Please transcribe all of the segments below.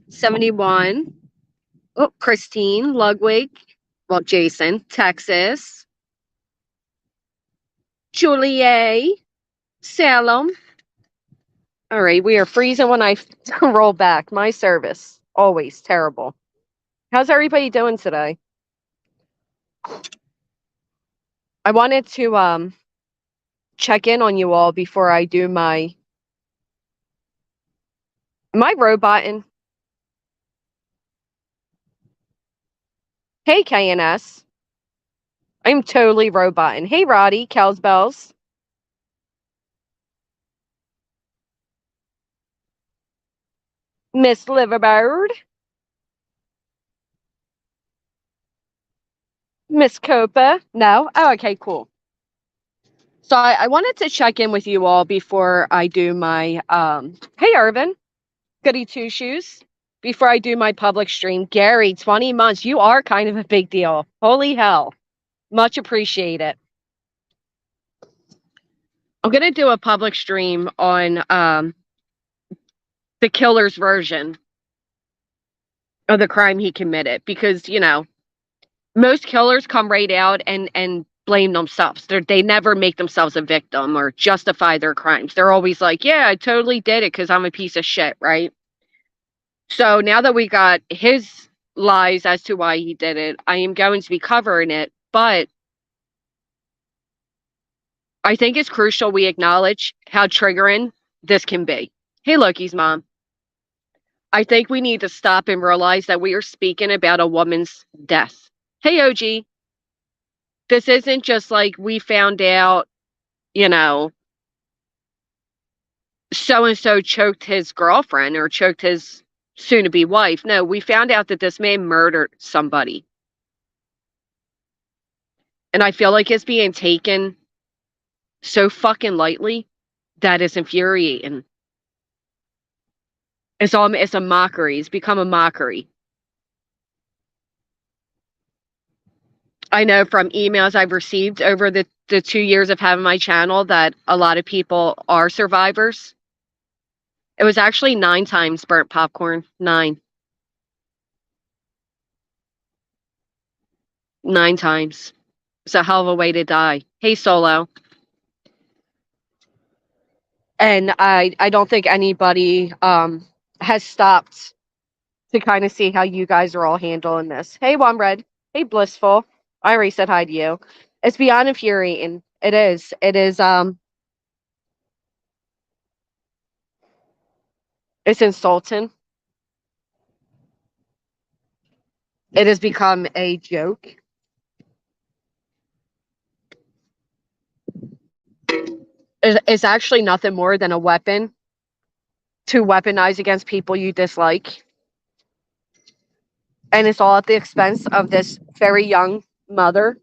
71. Oh, Christine, Ludwig. Well, Jason, Texas. Julie, Salem. All right, we are freezing when I roll back. My service, always terrible. How's everybody doing today? I wanted to check in on you all before I do my am I roboting? Hey KNS. I'm totally roboting. Hey Roddy, Cow's Bells. Miss Liverbird. Miss Copa. No? Oh, okay, cool. So I wanted to check in with you all before I do my hey Irvin, goody two shoes. Before I do my public stream. Gary, 20 months. You are kind of a big deal. Holy hell. Much appreciated. I'm gonna do a public stream on the killer's version of the crime he committed because, most killers come right out and blame themselves. They never make themselves a victim or justify their crimes. They're always like, yeah, I totally did it because I'm a piece of shit, right? So now that we got his lies as to why he did it, I am going to be covering it. But I think it's crucial we acknowledge how triggering this can be. Hey, Loki's mom. I think we need to stop and realize that we are speaking about a woman's death. Hey, OG. This isn't just like we found out, you know, so and so choked his girlfriend or choked his soon to be wife. No, we found out that this man murdered somebody. And I feel like it's being taken so fucking lightly that is infuriating. It's a mockery. It's become a mockery. I know from emails I've received over the 2 years of having my channel that a lot of people are survivors. It was actually 9 times burnt popcorn. 9. 9 times. It's a hell of a way to die. Hey, Solo. And I don't think anybody has stopped to kind of see how you guys are all handling this. Hey, One Red. Hey, Blissful. I already said hi to you. It's beyond infuriating. It is. It is. It's insulting. It has become a joke. It's actually nothing more than a weapon to weaponize against people you dislike. And it's all at the expense of this very young mother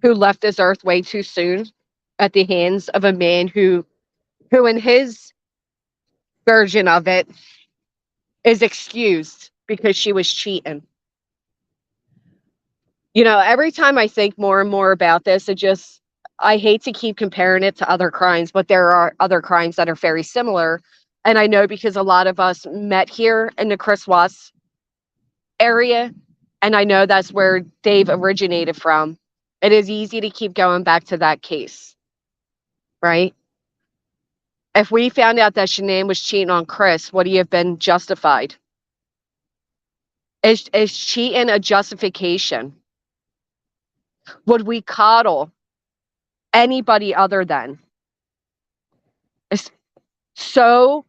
who left this earth way too soon at the hands of a man who in his version of it is excused because she was cheating. Every time I think more and more about this, I hate to keep comparing it to other crimes, but there are other crimes that are very similar. And I know because a lot of us met here in the Chris Watts area, and I know that's where Dave originated from. It is easy to keep going back to that case, right? If we found out that Shanann was cheating on Chris, would he have been justified? Is cheating a justification? Would we coddle anybody other than? It's so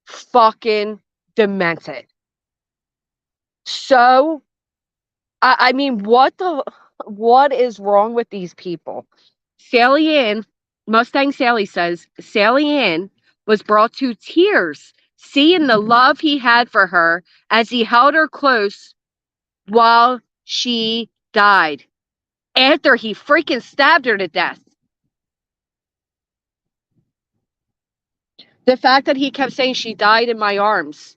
fucking demented. So, I mean, what is wrong with these people? Sally Ann, Mustang Sally says, Sally Ann was brought to tears seeing the love he had for her as he held her close while she died after he freaking stabbed her to death. The fact that he kept saying she died in my arms.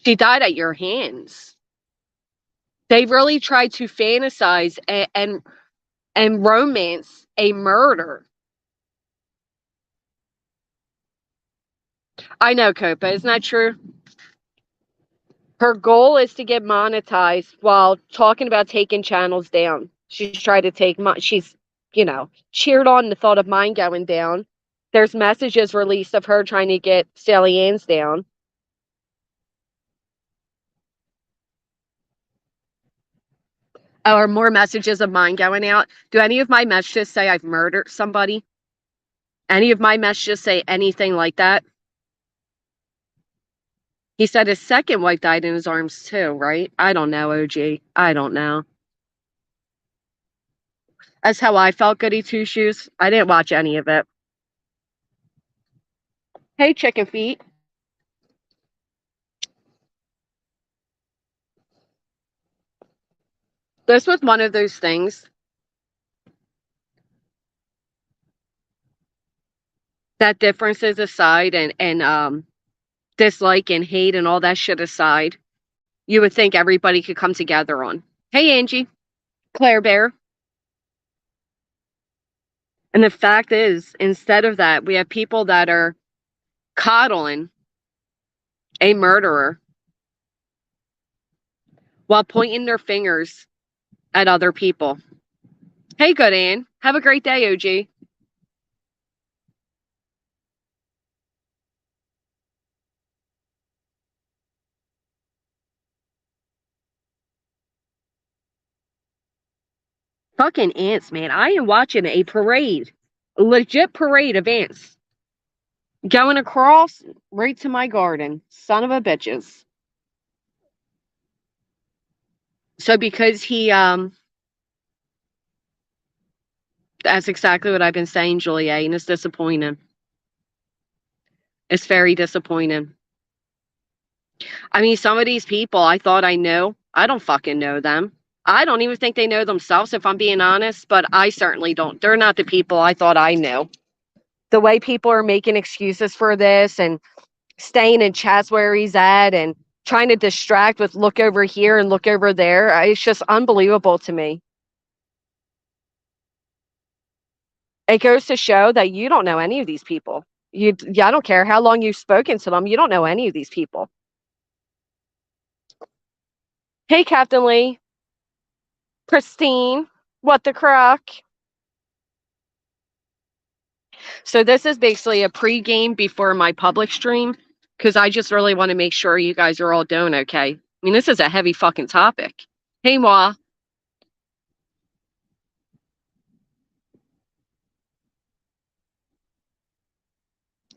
She died at your hands. They really tried to fantasize and romance a murder I know, Copa. Isn't that true? Her goal is to get monetized while talking about taking channels down. She's tried to take she's, cheered on the thought of mine going down. There's messages released of her trying to get Sally Ann's down. Or more messages of mine going out. Do any of my messages say I've murdered somebody? Any of my messages say anything like that? He said his second wife died in his arms too, right? I don't know, OG. I don't know. That's how I felt, Goody Two Shoes. I didn't watch any of it. Hey, chicken feet. This was one of those things that, differences aside and dislike and hate and all that shit aside, you would think everybody could come together on. Hey, Angie. Claire Bear. And the fact is, instead of that, we have people that are coddling a murderer while pointing their fingers at other people. Hey, good Ann. Have a great day, OG. Fucking ants, man. I am watching a parade. A legit parade of ants. Going across right to my garden. Son of a bitches. So because that's exactly what I've been saying, Julia, and it's disappointing. It's very disappointing. I mean, some of these people I thought I knew. I don't fucking know them. I don't even think they know themselves, if I'm being honest, but I certainly don't. They're not the people I thought I knew. The way people are making excuses for this and staying in chats where he's at and trying to distract with look over here and look over there. It's just unbelievable to me. It goes to show that you don't know any of these people. I don't care how long you've spoken to them. You don't know any of these people. Hey, Captain Lee. Christine. What the crack? So this is basically a pre-game before my public stream because I just really want to make sure you guys are all doing okay. I mean, this is a heavy fucking topic. Hey, Ma.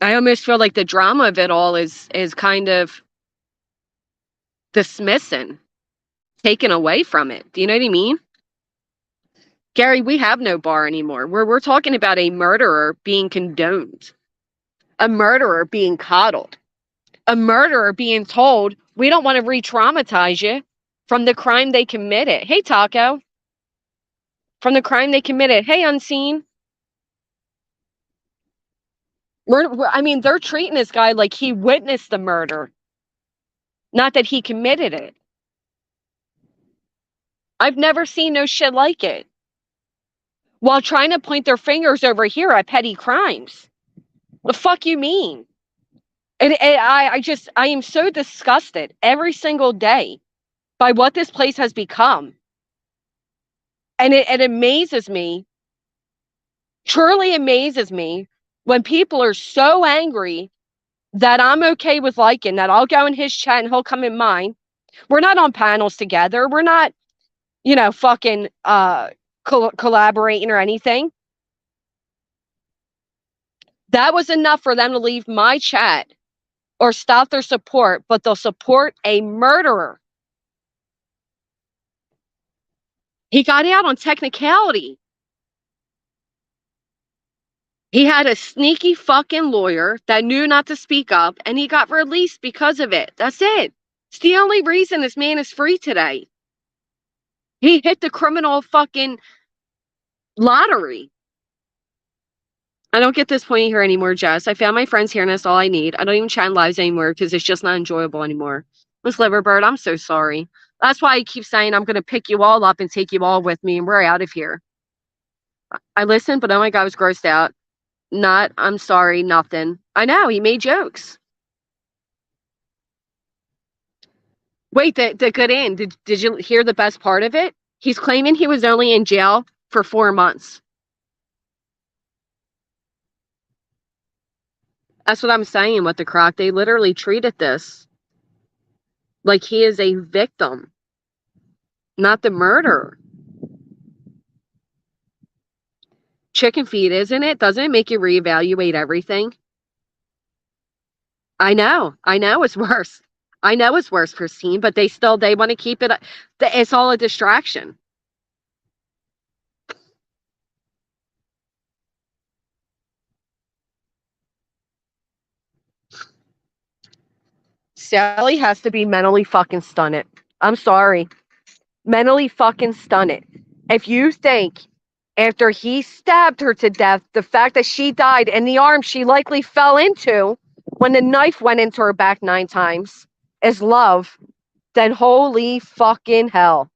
I almost feel like the drama of it all is kind of dismissing, taken away from it. Do you know what I mean? Gary, we have no bar anymore. We're talking about a murderer being condoned, a murderer being coddled, a murderer being told, we don't want to re-traumatize you from the crime they committed. Hey, Taco. From the crime they committed. Hey, Unseen. I mean, they're treating this guy like he witnessed the murder, not that he committed it. I've never seen no shit like it. While trying to point their fingers over here at petty crimes. The fuck you mean? And I am so disgusted every single day by what this place has become. And it amazes me, truly amazes me, when people are so angry that I'm okay with liking, that I'll go in his chat and he'll come in mine. We're not on panels together. We're not, fucking collaborating or anything. That was enough for them to leave my chat or stop their support, but they'll support a murderer. He got out on technicality. He had a sneaky fucking lawyer that knew not to speak up, and he got released because of it. That's it. It's the only reason this man is free today. He hit the criminal fucking lottery. I don't get this point here anymore, Jess. I found my friends here, and that's all I need. I don't even chat lives anymore because it's just not enjoyable anymore. Miss Liverbird, I'm so sorry. That's why I keep saying I'm going to pick you all up and take you all with me, and we're out of here. I listened, but oh my God, I was grossed out. Not, I'm sorry, nothing. I know, he made jokes. Wait, the good end. Did you hear the best part of it? He's claiming he was only in jail for 4 months. That's what I'm saying with the croc. They literally treated this like he is a victim, not the murderer. Chicken feed, isn't it? Doesn't it make you reevaluate everything? I know it's worse. I know it's worse, Christine, but they want to keep it. It's all a distraction. Sally has to be mentally fucking stunted. I'm sorry. Mentally fucking stunted. If you think after he stabbed her to death, the fact that she died in the arm she likely fell into when the knife went into her back 9 times is love, then holy fucking hell.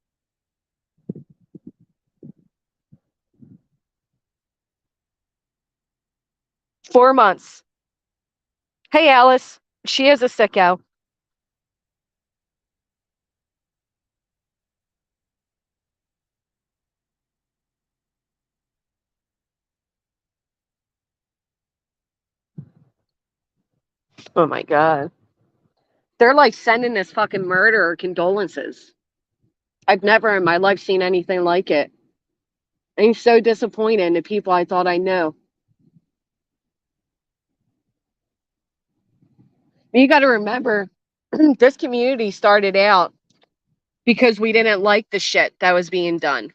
4 months. Hey, Alice. She is a sicko. Oh my God. They're like sending this fucking murderer condolences. I've never in my life seen anything like it. I'm so disappointed in the people I thought I knew. You got to remember, this community started out because we didn't like the shit that was being done.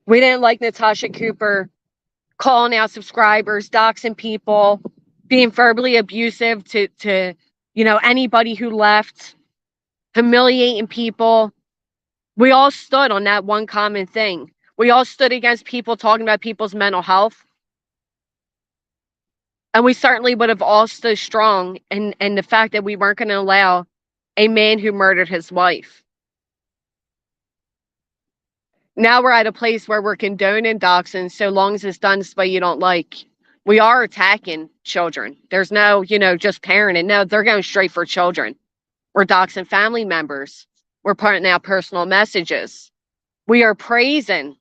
We didn't like Natasha Cooper calling out subscribers, doxing people, being verbally abusive to anybody who left, humiliating people. We all stood on that one common thing. We all stood against people talking about people's mental health. And we certainly would have all stood strong in the fact that we weren't going to allow a man who murdered his wife. Now we're at a place where we're condoning doxing so long as it's done by you don't like. We are attacking children. There's no, just parenting. No, they're going straight for children. We're doxing family members. We're putting out personal messages. We are praising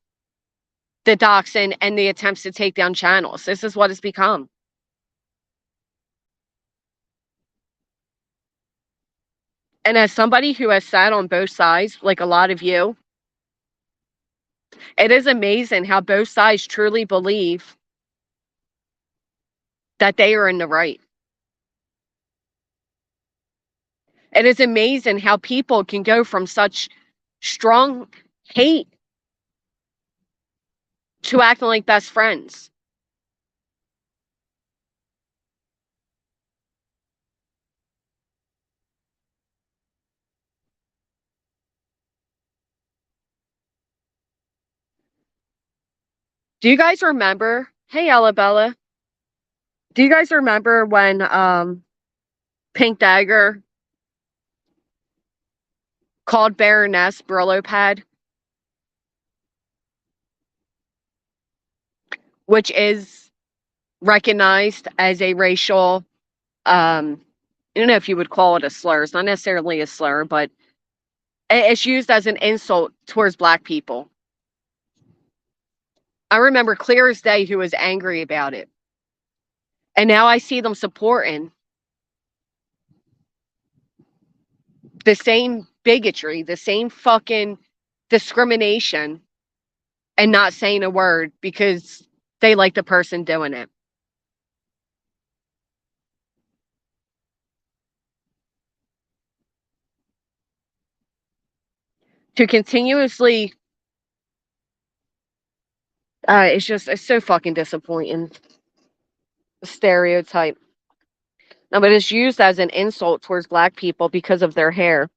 the doxing and the attempts to take down channels. This is what it's become. And as somebody who has sat on both sides, like a lot of you, it is amazing how both sides truly believe that they are in the right. It is amazing how people can go from such strong hate to acting like best friends. Do you guys remember? Hey, Alabella. Do you guys remember when Pink Dagger called Baroness Brillo Pad, which is recognized as a racial, I don't know if you would call it a slur. It's not necessarily a slur, but it's used as an insult towards Black people. I remember clear as day who was angry about it. And now I see them supporting the same bigotry, the same fucking discrimination, and not saying a word because they like the person doing it. To continuously, it's so fucking disappointing. Stereotype. No, but it's used as an insult towards Black people because of their hair.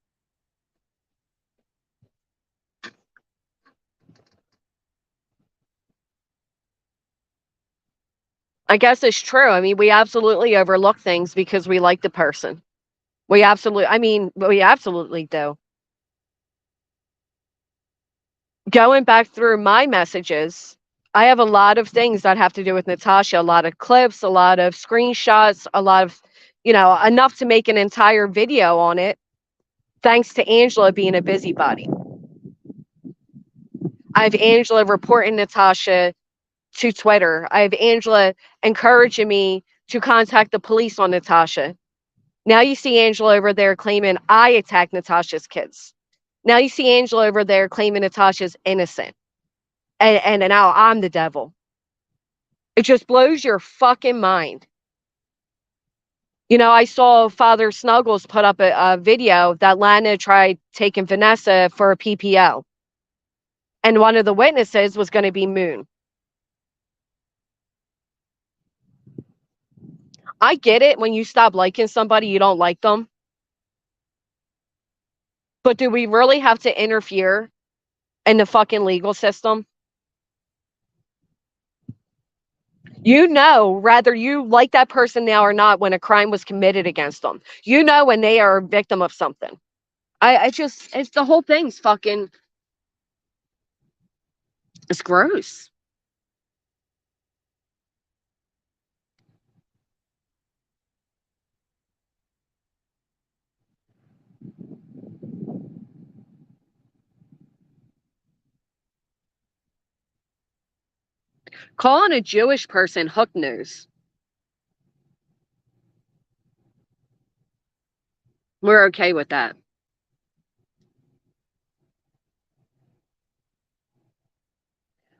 I guess it's true. I mean, we absolutely overlook things because we like the person. We absolutely do. Going back through my messages, I have a lot of things that have to do with Natasha, a lot of clips, a lot of screenshots, a lot of enough to make an entire video on it, thanks to Angela being a busybody. I have Angela reporting Natasha to Twitter. I have Angela encouraging me to contact the police on Natasha. Now you see Angela over there claiming I attacked Natasha's kids. Now you see Angela over there claiming Natasha's innocent. And now I'm the devil. It just blows your fucking mind. I saw Father Snuggles put up a video that Lana tried taking Vanessa for a PPO. And one of the witnesses was going to be Moon. I get it. When you stop liking somebody, you don't like them. But do we really have to interfere in the fucking legal system? Whether you like that person now or not, when a crime was committed against them. When they are a victim of something. It's the whole thing's fucking, it's gross. Calling a Jewish person hook news. We're okay with that.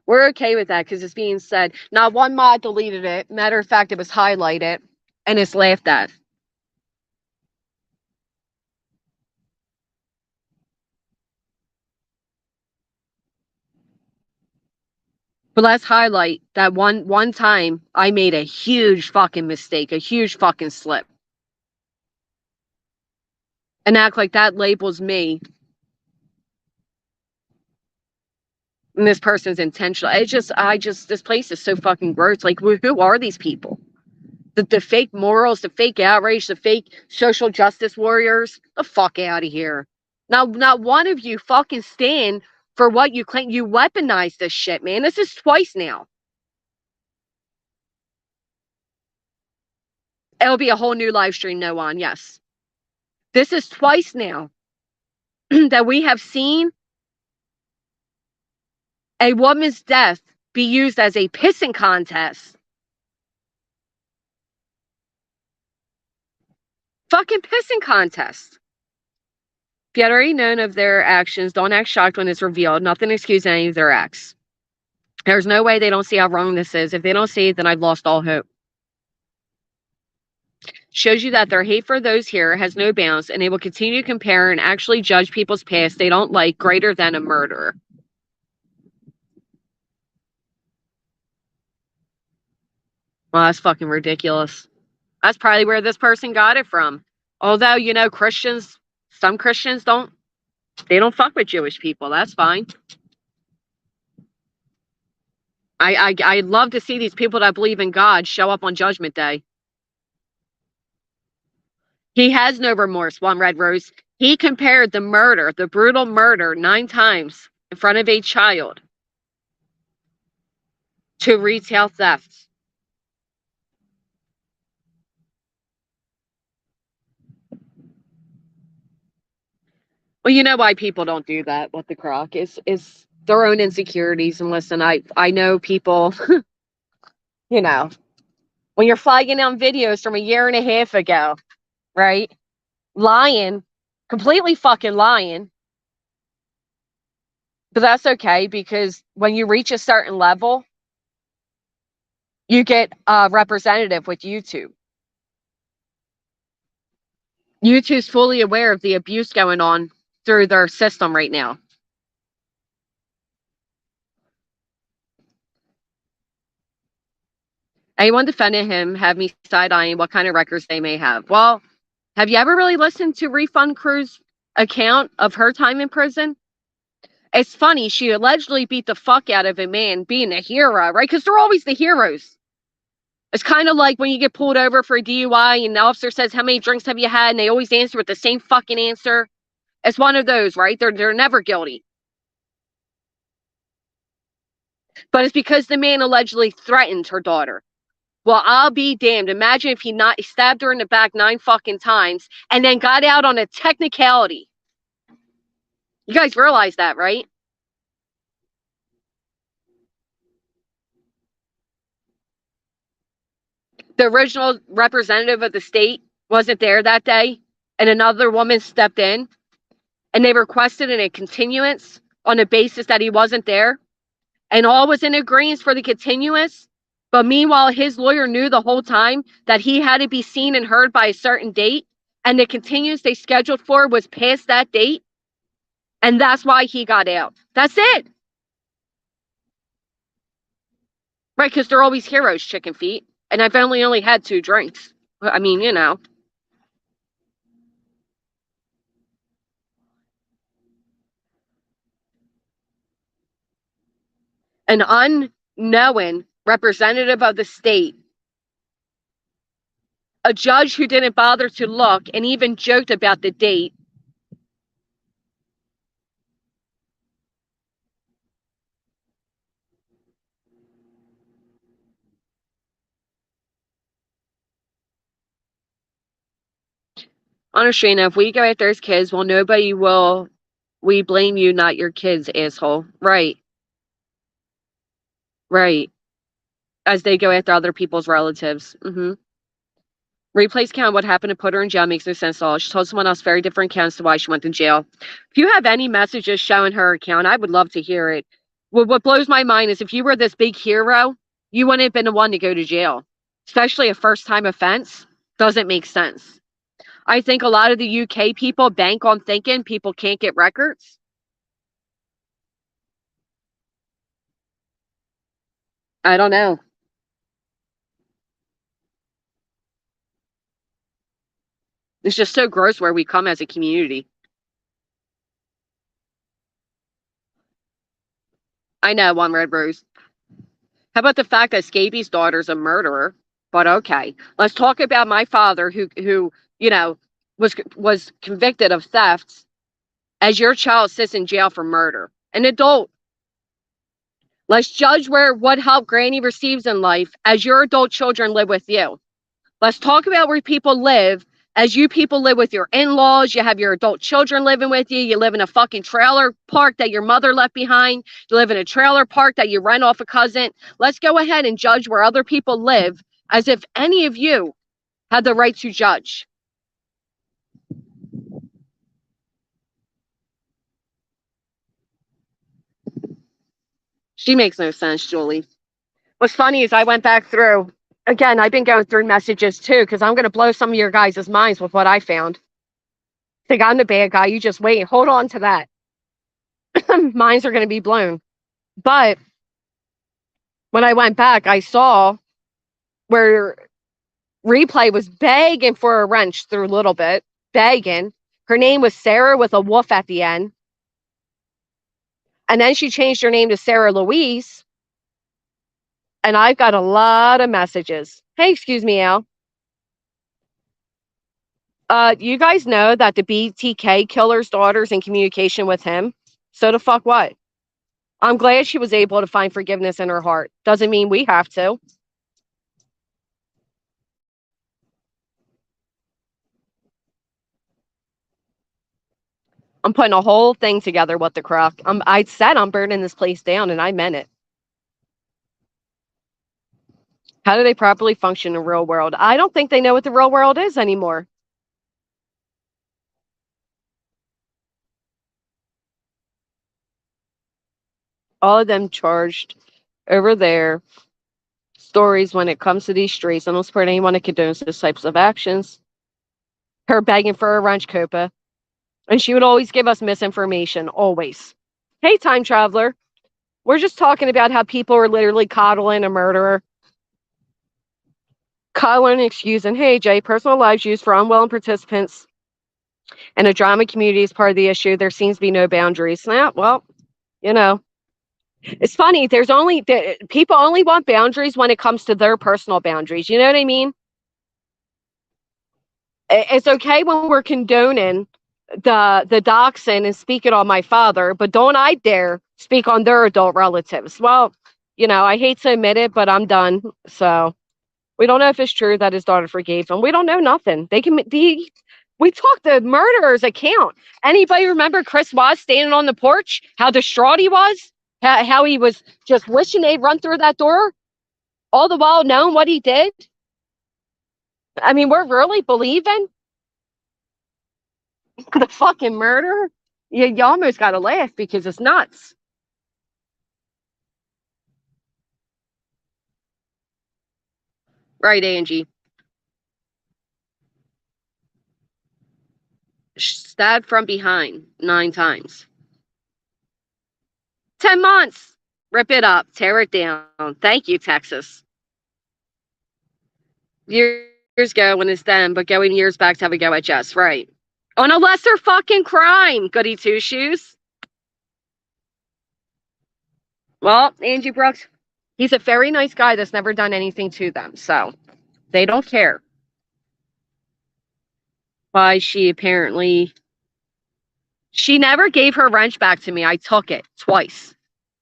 We're okay with that because it's being said. Not one mod deleted it. Matter of fact, it was highlighted and it's laughed at. But let's highlight that one time I made a huge fucking mistake, a huge fucking slip. And act like that labels me. And this person's intentional. This place is so fucking gross. Like, who are these people? The fake morals, the fake outrage, the fake social justice warriors. The fuck out of here. Now, not one of you fucking stand for what you claim. You weaponize this shit, man. This is twice now. It'll be a whole new live stream, no one. Yes. This is twice now that we have seen a woman's death be used as a pissing contest. Fucking pissing contest. If you had already known of their actions, don't act shocked when it's revealed. Nothing excuses any of their acts. There's no way they don't see how wrong this is. If they don't see it, then I've lost all hope. Shows you that their hate for those here has no bounds, and they will continue to compare and actually judge people's past they don't like greater than a murderer. Well, that's fucking ridiculous. That's probably where this person got it from. Although, Christians, some Christians don't fuck with Jewish people. That's fine. I'd love to see these people that believe in God show up on Judgment Day. He has no remorse, One Red Rose. He compared the brutal murder 9 times in front of a child to retail theft. Well, you know why people don't do that with the croc is their own insecurities. And listen, I know people, when you're flagging down videos from a year and a half ago, right? Lying, completely fucking lying. But that's okay because when you reach a certain level, you get representative with YouTube. YouTube's fully aware of the abuse going on through their system right now. Anyone defending him have me side-eyeing what kind of records they may have. Well, have you ever really listened to Refund Crew's account of her time in prison? It's funny. She allegedly beat the fuck out of a man being a hero, right? Because they're always the heroes. It's kind of like when you get pulled over for a DUI and the officer says, how many drinks have you had? And they always answer with the same fucking answer. It's one of those, right? They're never guilty. But it's because the man allegedly threatened her daughter. Well, I'll be damned. Imagine if he not stabbed her in the back 9 fucking times and then got out on a technicality. You guys realize that, right? The original representative of the state wasn't there that day, and another woman stepped in, and they requested a continuance on the basis that he wasn't there, and all was in agreement for the continuance. But meanwhile, his lawyer knew the whole time that he had to be seen and heard by a certain date, and the continuance they scheduled for was past that date, and that's why he got out. That's it. Right, because they're always heroes, chicken feet. And I've only had 2 drinks. I mean, you know. An unknown representative of the state, a judge who didn't bother to look and even joked about the date. Honestly, if we go after those kids, well, nobody will. We blame you, not your kids, asshole. Right, right. As they go after other people's relatives. Replays count what happened to put her in jail makes no sense at all. She told someone else very different accounts to why she went to jail. If you have any messages showing her account, I would love to hear it. What blows my mind is if you were this big hero, you wouldn't have been the one to go to jail. Especially a first-time offense. Doesn't make sense. I think a lot of the UK people bank on thinking people can't get records. I don't know. It's just so gross where we come as a community. I know, one red rose. How about the fact that Scaby's daughter's a murderer? But okay, let's talk about my father, who you know was convicted of theft. As your child sits in jail for murder, an adult. Let's judge where what help Granny receives in life as your adult children live with you. Let's talk about where people live as you people live with your in-laws. You have your adult children living with you. You live in a fucking trailer park that your mother left behind. You live in a trailer park that you rent off a cousin. Let's go ahead and judge where other people live as if any of you had the right to judge. She makes no sense, Julie. What's funny is I went back through, again, I've been going through messages too, because I'm going to blow some of your guys' minds with what I found. Think I'm the bad guy. You just wait. Hold on to that. Minds are going to be blown. But when I went back, I saw where Replay was begging for a wrench through a little bit, begging. Her name was Sarah with a wolf at the end. And then she changed her name to Sarah Louise. And I've got a lot of messages. Hey, excuse me, Al. You guys know that the BTK killer's daughter's in communication with him. So the fuck what? I'm glad she was able to find forgiveness in her heart. Doesn't mean we have to. I'm putting a whole thing together with the croc. I said I'm burning this place down, and I meant it. How do they properly function in the real world? I don't think they know what the real world is anymore. All of them charged over there. Stories when it comes to these streets. I don't support anyone that condones those types of actions. Her begging for a wrench, Copa. And she would always give us misinformation, always. Hey, time traveler. We're just talking about how people are literally coddling a murderer. Coddling, excusing. Hey, Jay, personal lives used for unwilling participants and a drama community is part of the issue. There seems to be no boundaries. Nah, well, you know, it's funny. People only want boundaries when it comes to their personal boundaries. You know what I mean? It's okay when we're condoning the doxing and speaking on my father, but don't I dare speak on their adult relatives. Well, I hate to admit it, but I'm done. So We don't know if it's true that his daughter forgave him. We don't know nothing. We talked the murderer's account. Anybody remember Chris Watts standing on the porch? How distraught he was? How he was just wishing they'd run through that door, all the while knowing what he did? I mean, we're really believing the fucking murder? You almost got to laugh because it's nuts. Right, Angie? Stabbed from behind 9 times. 10 months. Rip it up. Tear it down. Thank you, Texas. Years ago when it's them, but going years back to have a go at Jess. Right. On a lesser fucking crime, goody two shoes. Well, Angie Brooks, he's a very nice guy that's never done anything to them, so they don't care. Why she never gave her wrench back to me. I took it twice.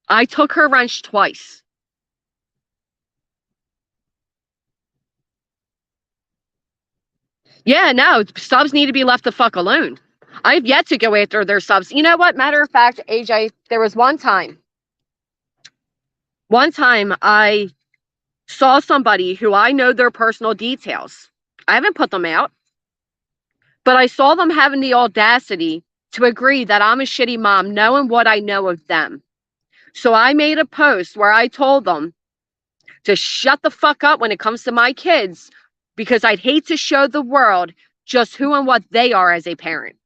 I took her wrench twice. Yeah, no, subs need to be left the fuck alone. I've yet to go after their subs. You know what? Matter of fact, AJ, there was one time I saw somebody who I know their personal details. I haven't put them out, but I saw them having the audacity to agree that I'm a shitty mom, knowing what I know of them. So I made a post where I told them to shut the fuck up when it comes to my kids, because I'd hate to show the world just who and what they are as a parent.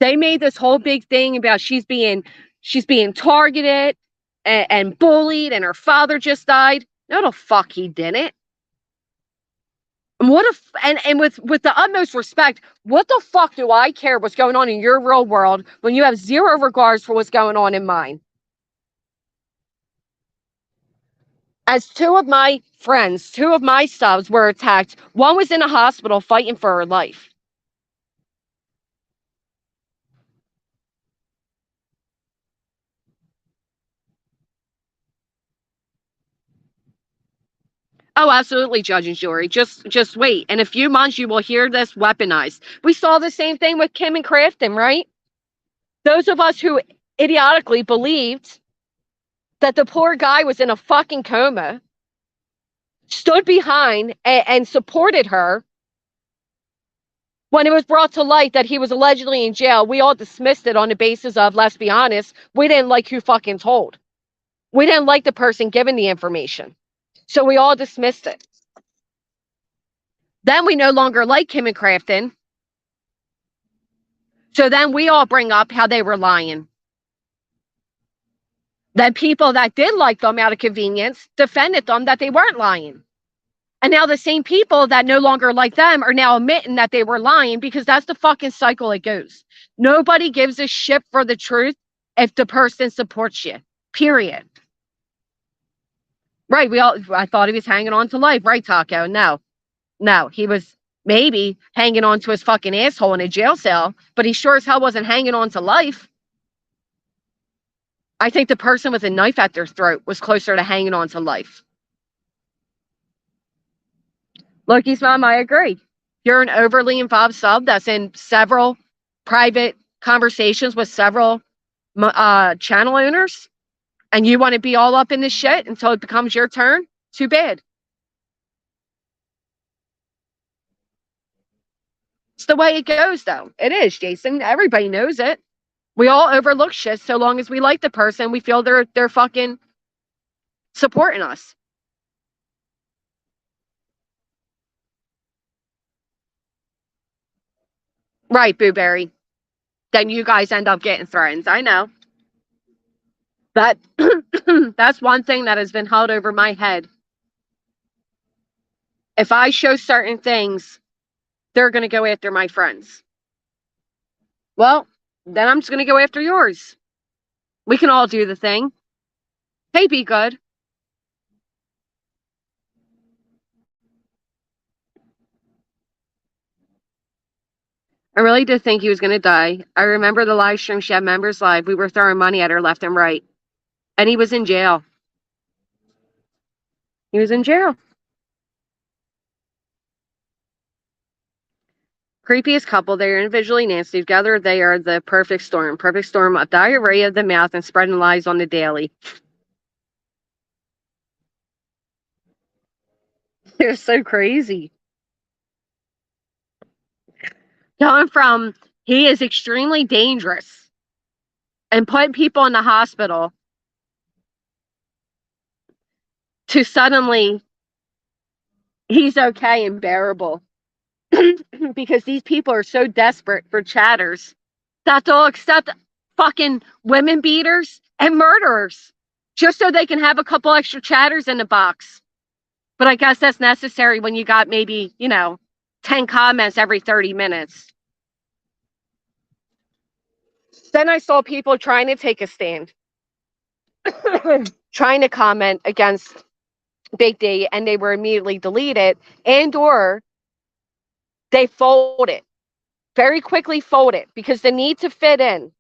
They made this whole big thing about she's being targeted and bullied, and her father just died. No, the fuck he didn't. And with the utmost respect, what the fuck do I care what's going on in your real world when you have zero regards for what's going on in mine? As 2 of my friends, 2 of my subs were attacked. One was in a hospital fighting for her life. Oh, absolutely, Judge and Jury. Just wait. In a few months, you will hear this weaponized. We saw the same thing with Kim and Crafton, right? Those of us who idiotically believed that the poor guy was in a fucking coma stood behind and supported her when it was brought to light that he was allegedly in jail. We all dismissed it on the basis of, let's be honest, we didn't like who fucking told. We didn't like the person giving the information. So we all dismissed it. Then we no longer like Kim and Crafton. So then we all bring up how they were lying. Then people that did like them out of convenience defended them that they weren't lying. And now the same people that no longer like them are now admitting that they were lying, because that's the fucking cycle it goes. Nobody gives a shit for the truth if the person supports you. Period. Right, I thought he was hanging on to life, right, Taco? No, he was maybe hanging on to his fucking asshole in a jail cell, but he sure as hell wasn't hanging on to life. I think the person with a knife at their throat was closer to hanging on to life. Loki's mom, I agree. You're an overly involved sub that's in several private conversations with several channel owners, and you want to be all up in this shit until it becomes your turn. Too bad. It's the way it goes, though. It is, Jason. Everybody knows it. We all overlook shit so long as we like the person. We feel they're fucking supporting us. Right, Booberry. Then you guys end up getting threatened. I know. But that's one thing that has been held over my head. If I show certain things, they're going to go after my friends. Well, then I'm just going to go after yours. We can all do the thing. Hey, be good. I really did think he was going to die. I remember the live stream. She had members live. We were throwing money at her left and right. And he was in jail. He was in jail. Creepiest couple. They are individually nasty. Together, they are the perfect storm. Perfect storm of diarrhea of the mouth and spreading lies on the daily. They're so crazy. Going from he is extremely dangerous and putting people in the hospital to suddenly he's okay and bearable. Because these people are so desperate for chatters that they'll accept fucking women beaters and murderers just so they can have a couple extra chatters in the box. But I guess that's necessary when you got maybe, 10 comments every 30 minutes. Then I saw people trying to take a stand, trying to comment against Big D, and they were immediately deleted, and or they folded, very quickly folded, because the need to fit in,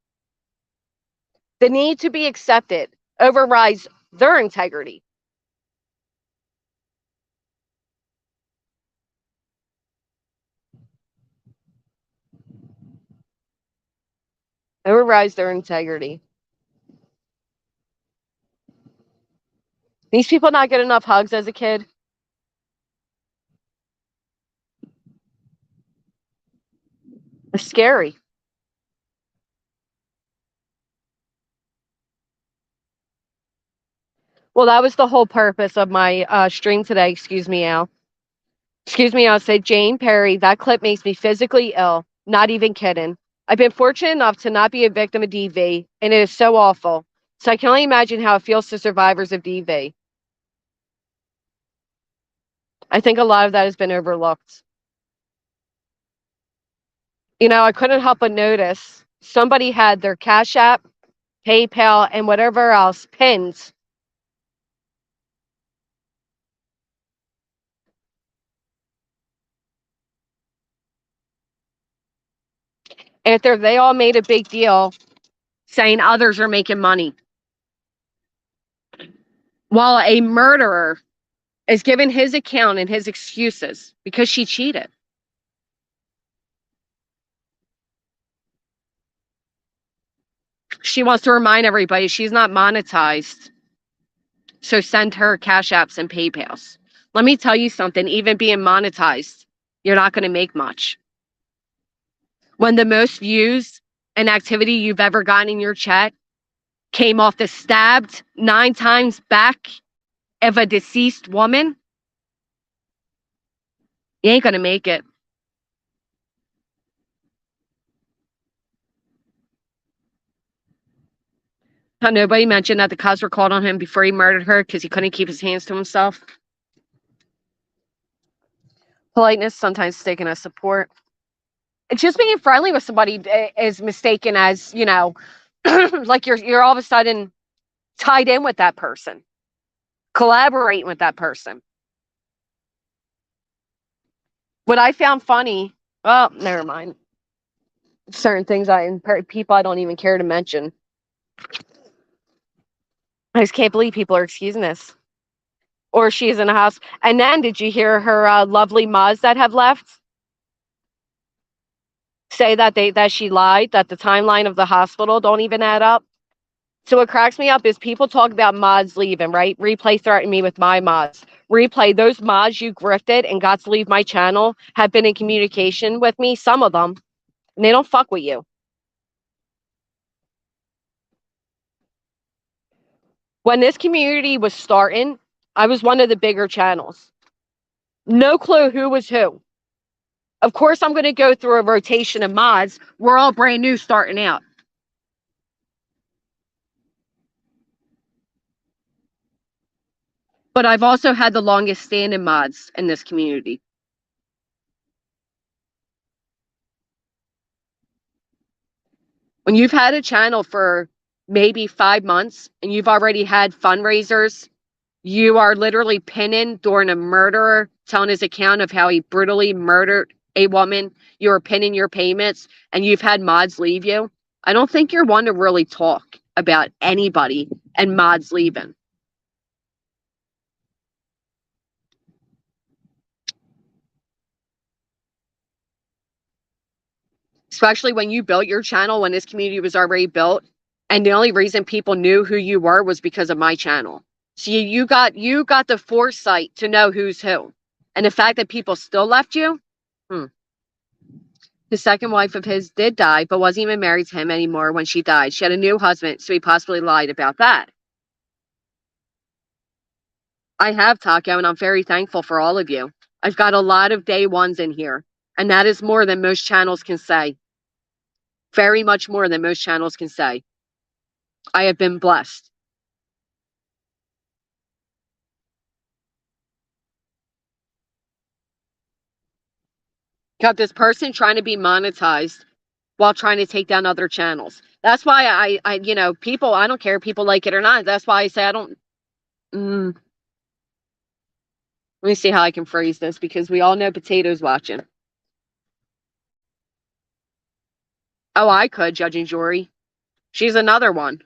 the need to be accepted overrides their integrity. Overrides their integrity. These people not get enough hugs as a kid. It's scary. Well, that was the whole purpose of my stream today. Excuse me, Al. Excuse me, I'll say Jane Perry, that clip makes me physically ill. Not even kidding. I've been fortunate enough to not be a victim of DV, and it is so awful. So I can only imagine how it feels to survivors of DV. I think a lot of that has been overlooked. I couldn't help but notice somebody had their Cash App, PayPal, and whatever else pinned. After they all made a big deal saying others are making money, while a murderer is giving his account and his excuses because she cheated. She wants to remind everybody she's not monetized. So send her Cash Apps and PayPals. Let me tell you something, even being monetized, you're not going to make much. When the most views and activity you've ever gotten in your chat came off the stabbed 9 times back of a deceased woman, you ain't going to make it. How nobody mentioned that the cops were called on him before he murdered her because he couldn't keep his hands to himself. Politeness sometimes taken as support. It's just being friendly with somebody is mistaken as, like you're all of a sudden tied in with that person, collaborating with that person. What I found funny, well, never mind. Certain things people I don't even care to mention. I just can't believe people are excusing this. Or she's in a house. And then did you hear her lovely mods that have left say that she lied, that the timeline of the hospital don't even add up? So what cracks me up is people talk about mods leaving, right? Replay threatened me with my mods. Replay, those mods you grifted and got to leave my channel have been in communication with me, some of them, and they don't fuck with you. When this community was starting, I was one of the bigger channels. No clue who was who. Of course, I'm going to go through a rotation of mods. We're all brand new starting out. But I've also had the longest standing mods in this community. When you've had a channel for maybe 5 months and you've already had fundraisers, you are literally pinning during a murderer telling his account of how he brutally murdered a woman. You're pinning your payments and you've had mods leave you. I don't think you're one to really talk about anybody and mods leaving. especially when you built your channel when this community was already built, and the only reason people knew who you were was because of my channel. So you got the foresight to know who's who, and the fact that people still left you. Hmm. The second wife of his did die, but wasn't even married to him anymore when she died. She had a new husband, so he possibly lied about that. I have, Taco, and I'm very thankful for all of you. I've got a lot of day ones in here, and that is more than most channels can say. Very much more than most channels can say. I have been blessed. Got this person trying to be monetized while trying to take down other channels. That's why people, I don't care if people like it or not. That's why I say I don't. Mm, let me see how I can phrase this because we all know Potato's watching. Oh, I could, Judge and Jury. She's another one.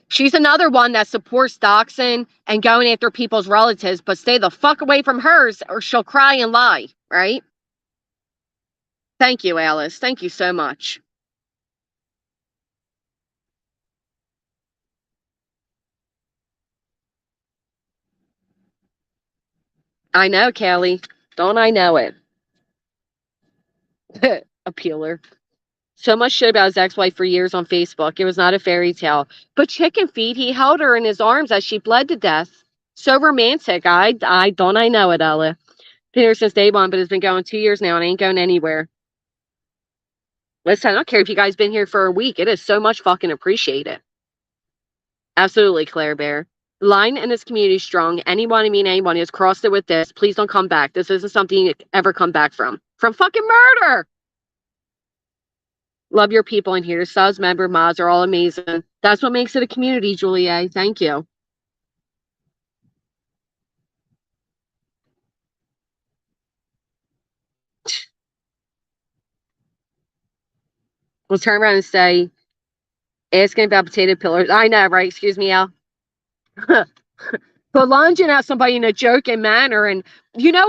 She's another one that supports doxing and going after people's relatives, but stay the fuck away from hers or she'll cry and lie, right? Thank you, Alice. Thank you so much. I know, Kelly. Don't I know it? A peeler. So much shit about his ex-wife for years on Facebook. It was not a fairy tale. But chicken feet, he held her in his arms as she bled to death. So romantic. I know it, Ella. Been here since day one, but it's been going 2 years now and ain't going anywhere. Listen, I don't care if you guys been here for a week. It is so much fucking appreciated. Absolutely, Claire Bear. Line in this community strong. Anyone, I mean anyone, who has crossed it with this, please don't come back. This isn't something you ever come back from. From fucking murder! Love your people in here. Subs, member, mods are all amazing. That's what makes it a community, Julie. Thank you. We'll turn around and say, asking about potato pillars. I know, right? Excuse me, Al. But lunging at somebody in a joking manner. And you know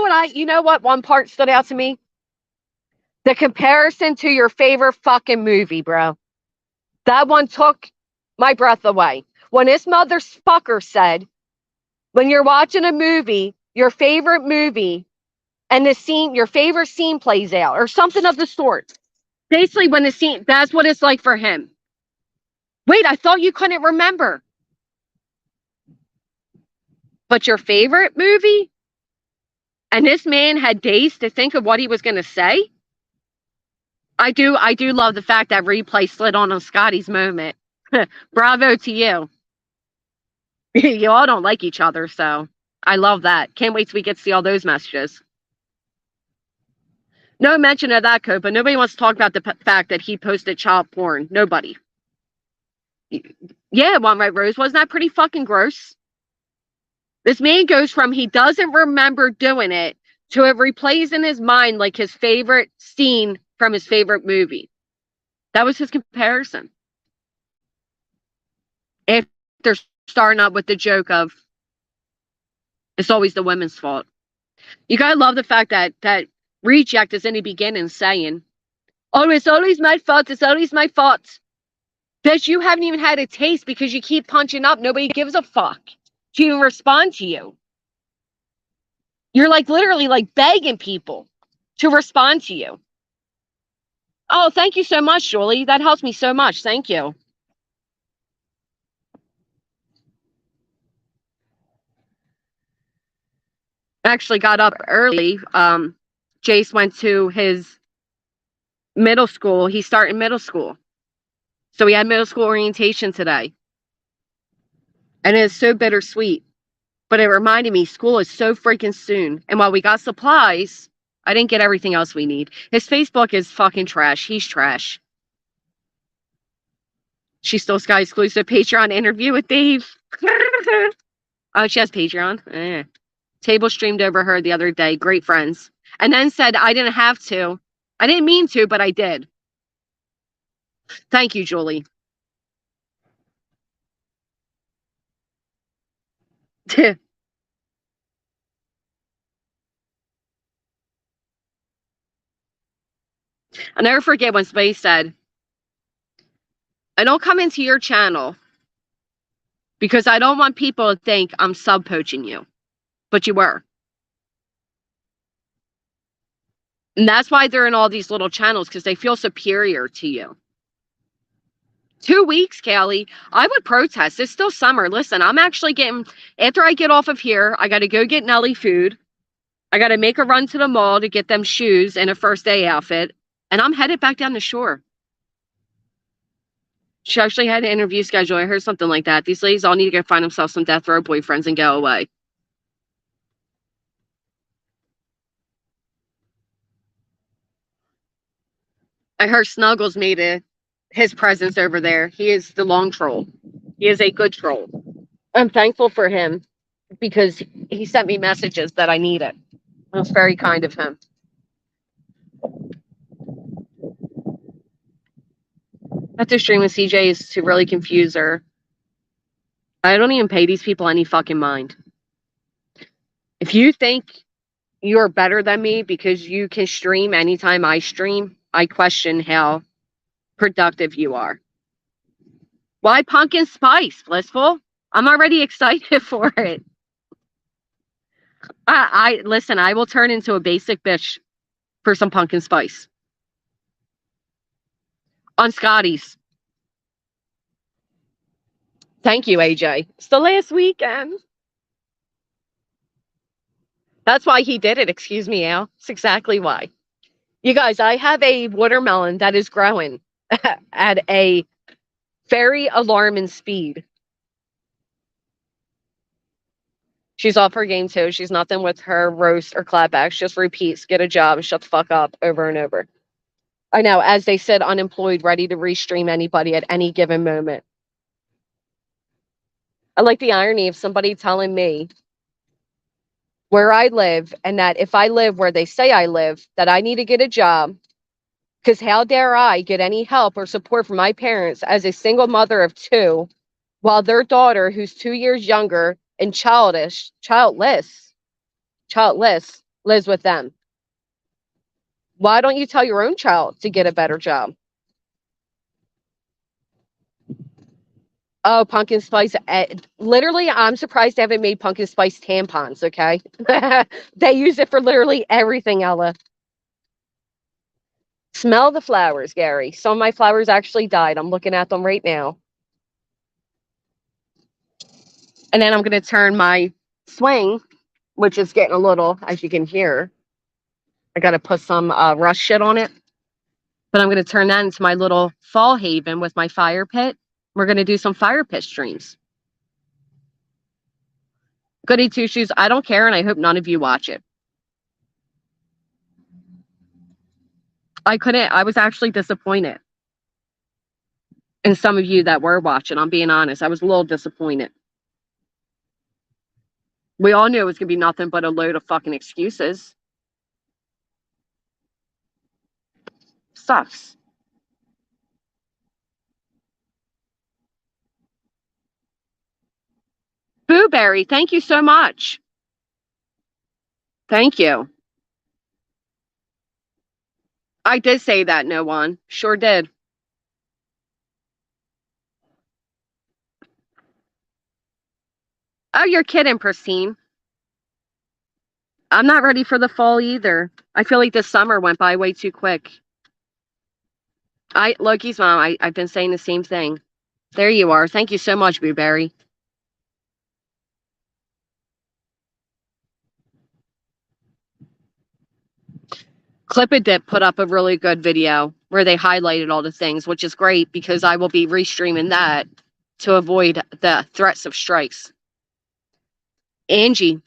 what one part stood out to me? The comparison to your favorite fucking movie, bro. That one took my breath away. When this motherfucker said, when you're watching a movie, your favorite movie, and your favorite scene plays out, or something of the sort. Basically, when the scene, that's what it's like for him. Wait, I thought you couldn't remember. But your favorite movie? And this man had days to think of what he was going to say? I do love the fact that replay slid on Scotty's moment. Bravo to you. You all don't like each other, so I love that. Can't wait till we get to see all those messages. No mention of that code, but nobody wants to talk about the fact that he posted child porn. Nobody. Yeah, one right, Rose. Wasn't that pretty fucking gross? This man goes from he doesn't remember doing it to it replays in his mind like his favorite scene from his favorite movie. That was his comparison. After starting out with the joke of it's always the women's fault. You gotta love the fact that Reject is in the beginning saying, "Oh, it's always my fault. It's always my fault." Bitch, you haven't even had a taste because you keep punching up. Nobody gives a fuck to even respond to you. You're like literally like begging people to respond to you. Oh, thank you so much, Julie. That helps me so much. Thank you. Actually got up early. Jace went to his middle school. He's starting middle school. So we had middle school orientation today. And it's so bittersweet. But it reminded me school is so freaking soon. And while we got supplies, I didn't get everything else we need. His Facebook is fucking trash. He's trash. She still got exclusive Patreon interview with Dave. Oh, she has Patreon. Table streamed over her the other day. Great friends. And then said I didn't have to. I didn't mean to, but I did. Thank you, Julie. I'll never forget when somebody said, I don't come into your channel because I don't want people to think I'm sub poaching you. But you were. And that's why they're in all these little channels, because they feel superior to you. 2 weeks, Callie. I would protest. It's still summer. Listen, I'm actually getting, after I get off of here, I got to go get Nelly food. I got to make a run to the mall to get them shoes and a first day outfit. And I'm headed back down the shore. She actually had an interview schedule. I heard something like that. These ladies all need to go find themselves some death row boyfriends and go away. I heard Snuggles made his presence over there. He is the long troll. He is a good troll. I'm thankful for him because he sent me messages that I needed. It was very kind of him. That's the stream with CJ is to really confuse her. I don't even pay these people any fucking mind. If you think you're better than me because you can stream anytime I stream, I question how productive you are. Why pumpkin spice, Blissful? I'm already excited for it. I listen, I will turn into a basic bitch for some pumpkin spice. On Scotty's. Thank you, AJ. It's the last weekend. That's why he did it. Excuse me, Al. It's exactly why. You guys, I have a watermelon that is growing at a very alarming speed. She's off her game too. She's nothing with her roast or clapbacks. Just repeats, get a job, shut the fuck up over and over. I know, as they said, unemployed, ready to restream anybody at any given moment. I like the irony of somebody telling me where I live and that if I live where they say I live, that I need to get a job. Because how dare I get any help or support from my parents as a single mother of two, while their daughter, who's 2 years younger and childless, lives with them? Why don't you tell your own child to get a better job? Oh, pumpkin spice. Literally, I'm surprised they haven't made pumpkin spice tampons, okay? They use it for literally everything, Ella. Smell the flowers, Gary. Some of my flowers actually died. I'm looking at them right now. And then I'm going to turn my swing, which is getting a little, as you can hear. I got to put some rust shit on it. But I'm going to turn that into my little fall haven with my fire pit. We're going to do some fire pit streams. Goody Two Shoes, I don't care, and I hope none of you watch it. I was actually disappointed in some of you that were watching. I'm being honest. I was a little disappointed. We all knew it was going to be nothing but a load of fucking excuses. Sucks. Booberry, thank you so much. Thank you. I did say that, no one. Sure did. Oh, you're kidding, Pristine. I'm not ready for the fall either. I feel like this summer went by way too quick. Loki's mom, I've been saying the same thing. There you are. Thank you so much, Blueberry. Clip a Dip put up a really good video where they highlighted all the things, which is great because I will be restreaming that to avoid the threats of strikes. Angie,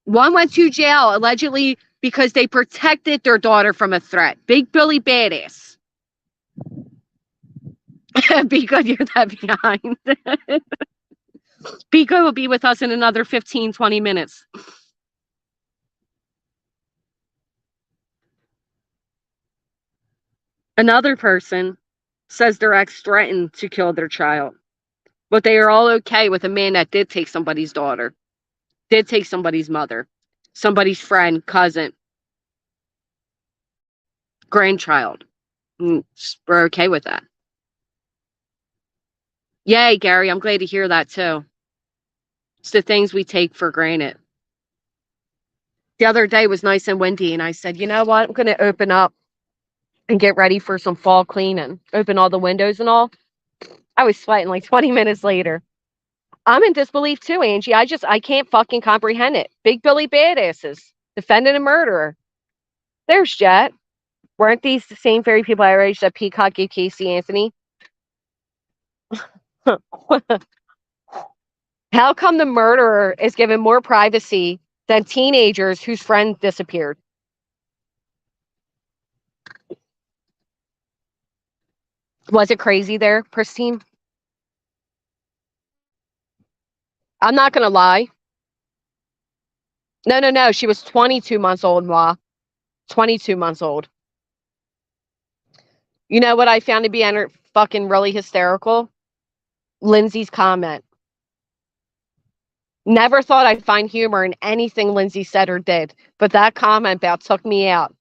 one went to jail allegedly because they protected their daughter from a threat. Big Billy Badass. Be good, you're that behind. Be good will be with us in another 15, 20 minutes. Another person says their ex threatened to kill their child, but they are all okay with a man that did take somebody's daughter, did take somebody's mother, somebody's friend, cousin, grandchild. We're okay with that. Yay, Gary. I'm glad to hear that too. It's the things we take for granted. The other day was nice and windy, and I said, you know what? I'm going to open up and get ready for some fall cleaning. Open all the windows and all. I was sweating like 20 minutes later. I'm in disbelief too, Angie. I can't fucking comprehend it. Big Billy badasses defending a murderer. There's Jet. Weren't these the same very people I arranged that Peacock gave Casey Anthony? How come the murderer is given more privacy than teenagers whose friend disappeared? Was it crazy there, Pristine? I'm not going to lie. No, no, no. She was 22 months old, Ma. 22 months old. You know what I found to be fucking really hysterical? Lindsay's comment. Never thought I'd find humor in anything Lindsay said or did, but that comment about took me out.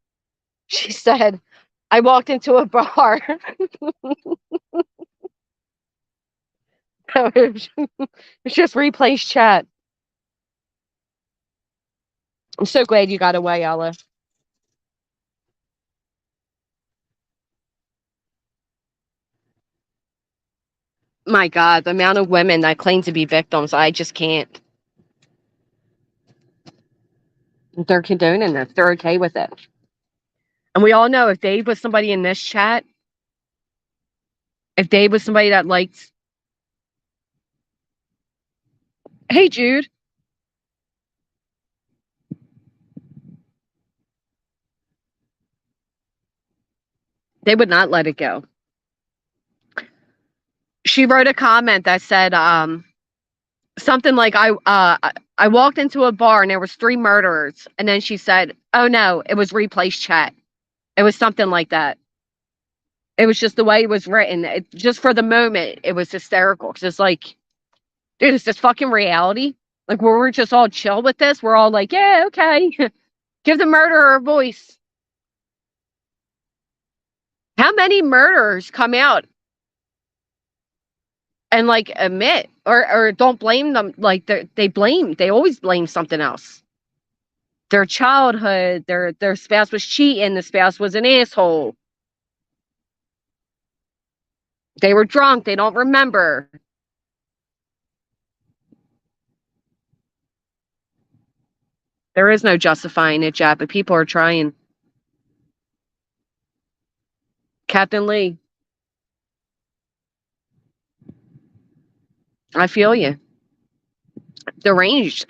She said, I walked into a bar. It's just replays chat. I'm so glad you got away, Ella. My God, the amount of women that claim to be victims, I just can't. They're condoning this. They're okay with it. And we all know if Dave was somebody in this chat, if Dave was somebody that liked, hey, Jude, they would not let it go. She wrote a comment that said something like, I walked into a bar and there was 3 murderers. And then she said, oh, no, it was replays chat. It was something like that. It was just the way it was written. Just for the moment, it was hysterical. Because it's like, dude, is this fucking reality? Like, where we're just all chill with this? We're all like, yeah, okay. Give the murderer a voice. How many murderers come out and like admit or don't blame them? Like they always blame something else. Their childhood, their spouse was cheating, the spouse was an asshole. They were drunk, they don't remember. There is no justifying it, Jap, but people are trying. Captain Lee, I feel you. Deranged.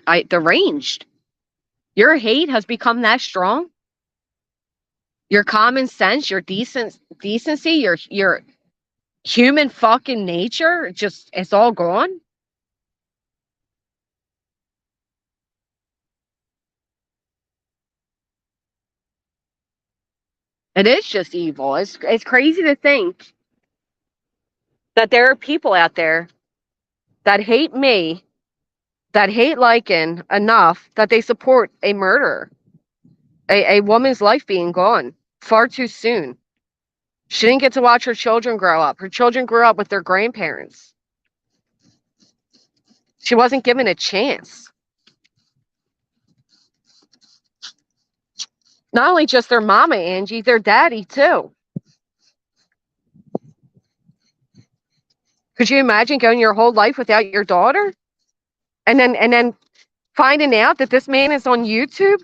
Your hate has become that strong. Your common sense, your decency, your human fucking nature, just it's all gone. It is just evil. It's crazy to think that there are people out there that hate me, that hate Lycan enough that they support a murder, a woman's life being gone far too soon. She didn't get to watch her children grow up. Her children grew up with their grandparents. She wasn't given a chance. Not only just their mama, Angie, their daddy too. Could you imagine going your whole life without your daughter? And then finding out that this man is on YouTube,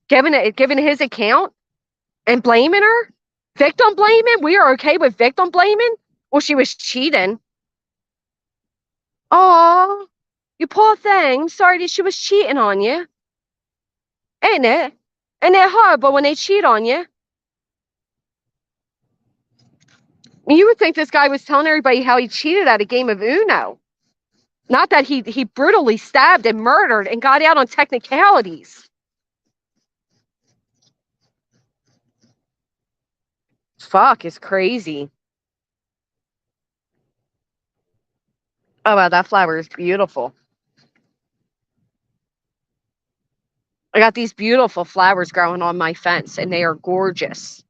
giving his account and blaming her? Victim blaming? We are okay with victim blaming? Well, she was cheating. Oh, you poor thing. Sorry that she was cheating on you. Ain't it? Ain't it horrible when they cheat on you? You would think this guy was telling everybody how he cheated at a game of Uno. Not that he brutally stabbed and murdered and got out on technicalities. Fuck, it's crazy. Oh, wow, that flower is beautiful. I got these beautiful flowers growing on my fence, and they are gorgeous.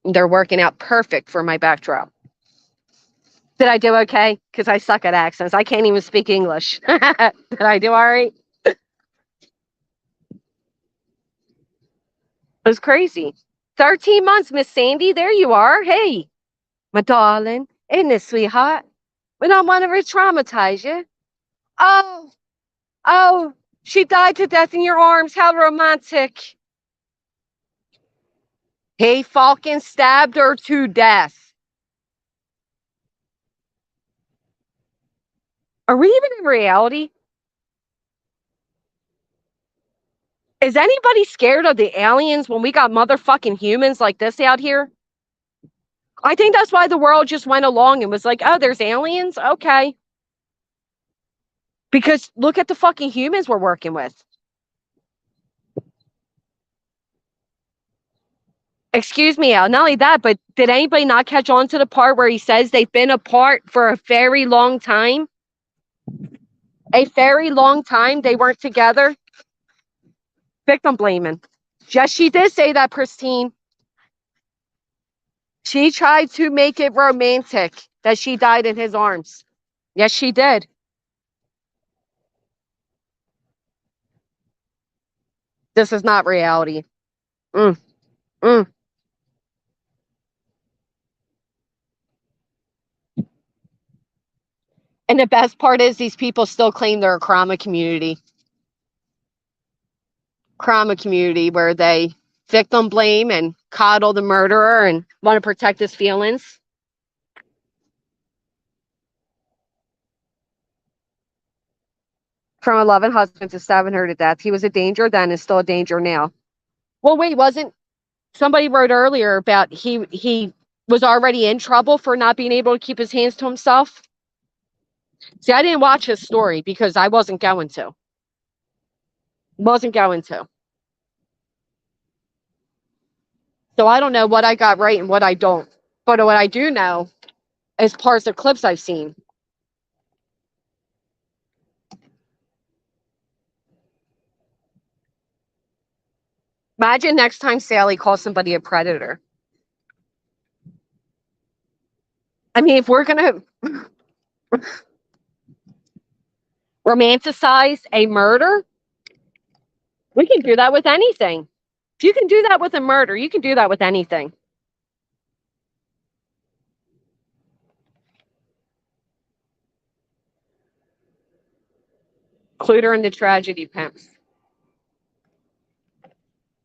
They're working out perfect for my backdrop. Did I do okay? Because I suck at accents. I can't even speak English. Did I do all right? It was crazy. 13 months, Miss Sandy. There you are. Hey, my darling. Isn't it, sweetheart? We don't want to re-traumatize you. Oh, oh, she died to death in your arms. How romantic. Hey, Falcon stabbed her to death. Are we even in reality? Is anybody scared of the aliens when we got motherfucking humans like this out here? I think that's why the world just went along and was like, oh, there's aliens? Okay. Because look at the fucking humans we're working with. Excuse me, Al. Not only that, but did anybody not catch on to the part where he says they've been apart for a very long time? A very long time they weren't together? Victim blaming. Yes, she did say that, Pristine. She tried to make it romantic that she died in his arms. Yes, she did. This is not reality. Mm, mm. And the best part is these people still claim they're a trauma community. Trauma community where they victim blame and coddle the murderer and want to protect his feelings. From a loving husband to stabbing her to death. He was a danger then, is still a danger now. Well, wait, wasn't somebody wrote earlier about he was already in trouble for not being able to keep his hands to himself? See, I didn't watch his story because I wasn't going to. Wasn't going to. So I don't know what I got right and what I don't. But what I do know is parts of clips I've seen. Imagine next time Sally calls somebody a predator. I mean, if we're going to romanticize a murder, we can do that with anything. If you can do that with a murder, you can do that with anything. Include her in the tragedy pimps.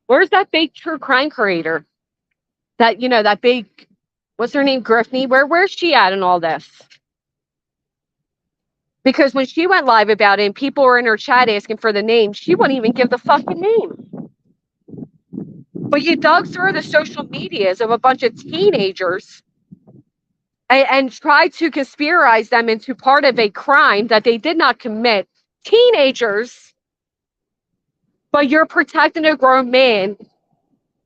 Where's that big true crime creator? That, that big, what's her name, Griffney? Where's she at in all this? Because when she went live about it and people were in her chat asking for the name, she wouldn't even give the fucking name. But you dug through the social medias of a bunch of teenagers and tried to conspirize them into part of a crime that they did not commit. Teenagers, but you're protecting a grown man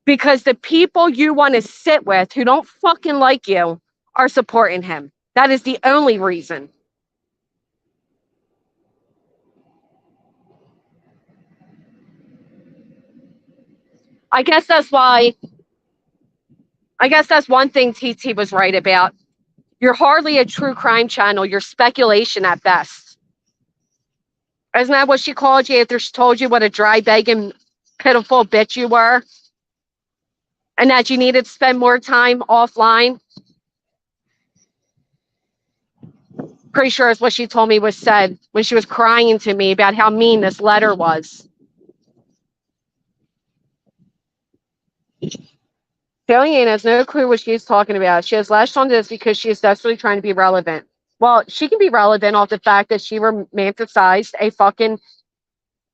because the people you want to sit with who don't fucking like you are supporting him. That is the only reason. I guess that's why. I guess that's one thing TT was right about. You're hardly a true crime channel. You're speculation at best. Isn't that what she called you after she told you what a dry, begging, pitiful bitch you were? And that you needed to spend more time offline? Pretty sure it's what she told me was said when she was crying to me about how mean this letter was. Jillian has no clue what she's talking about. She has latched onto this because she is desperately trying to be relevant. Well, she can be relevant off the fact that she romanticized a fucking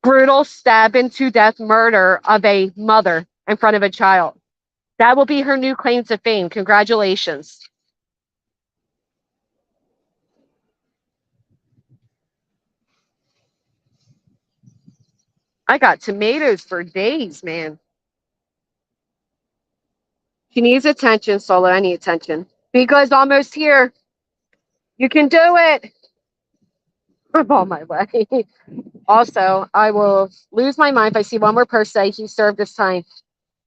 brutal stabbing to death murder of a mother in front of a child. That will be her new claim to fame. Congratulations. I got tomatoes for days, man. She needs attention, Solo. I need attention. Because almost here. You can do it. I'm on my way. Also, I will lose my mind if I see one more person say he served this time.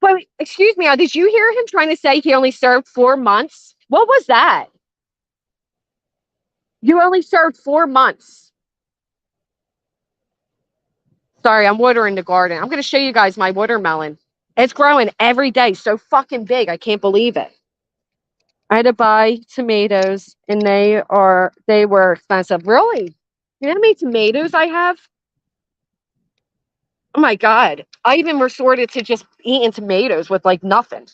But excuse me, did you hear him trying to say he only served 4 months? What was that? You only served 4 months. Sorry, I'm watering the garden. I'm going to show you guys my watermelon. It's growing every day, so fucking big. I can't believe it. I had to buy tomatoes, and they were expensive. Really? You know how many tomatoes I have? Oh my god! I even resorted to just eating tomatoes with like nothing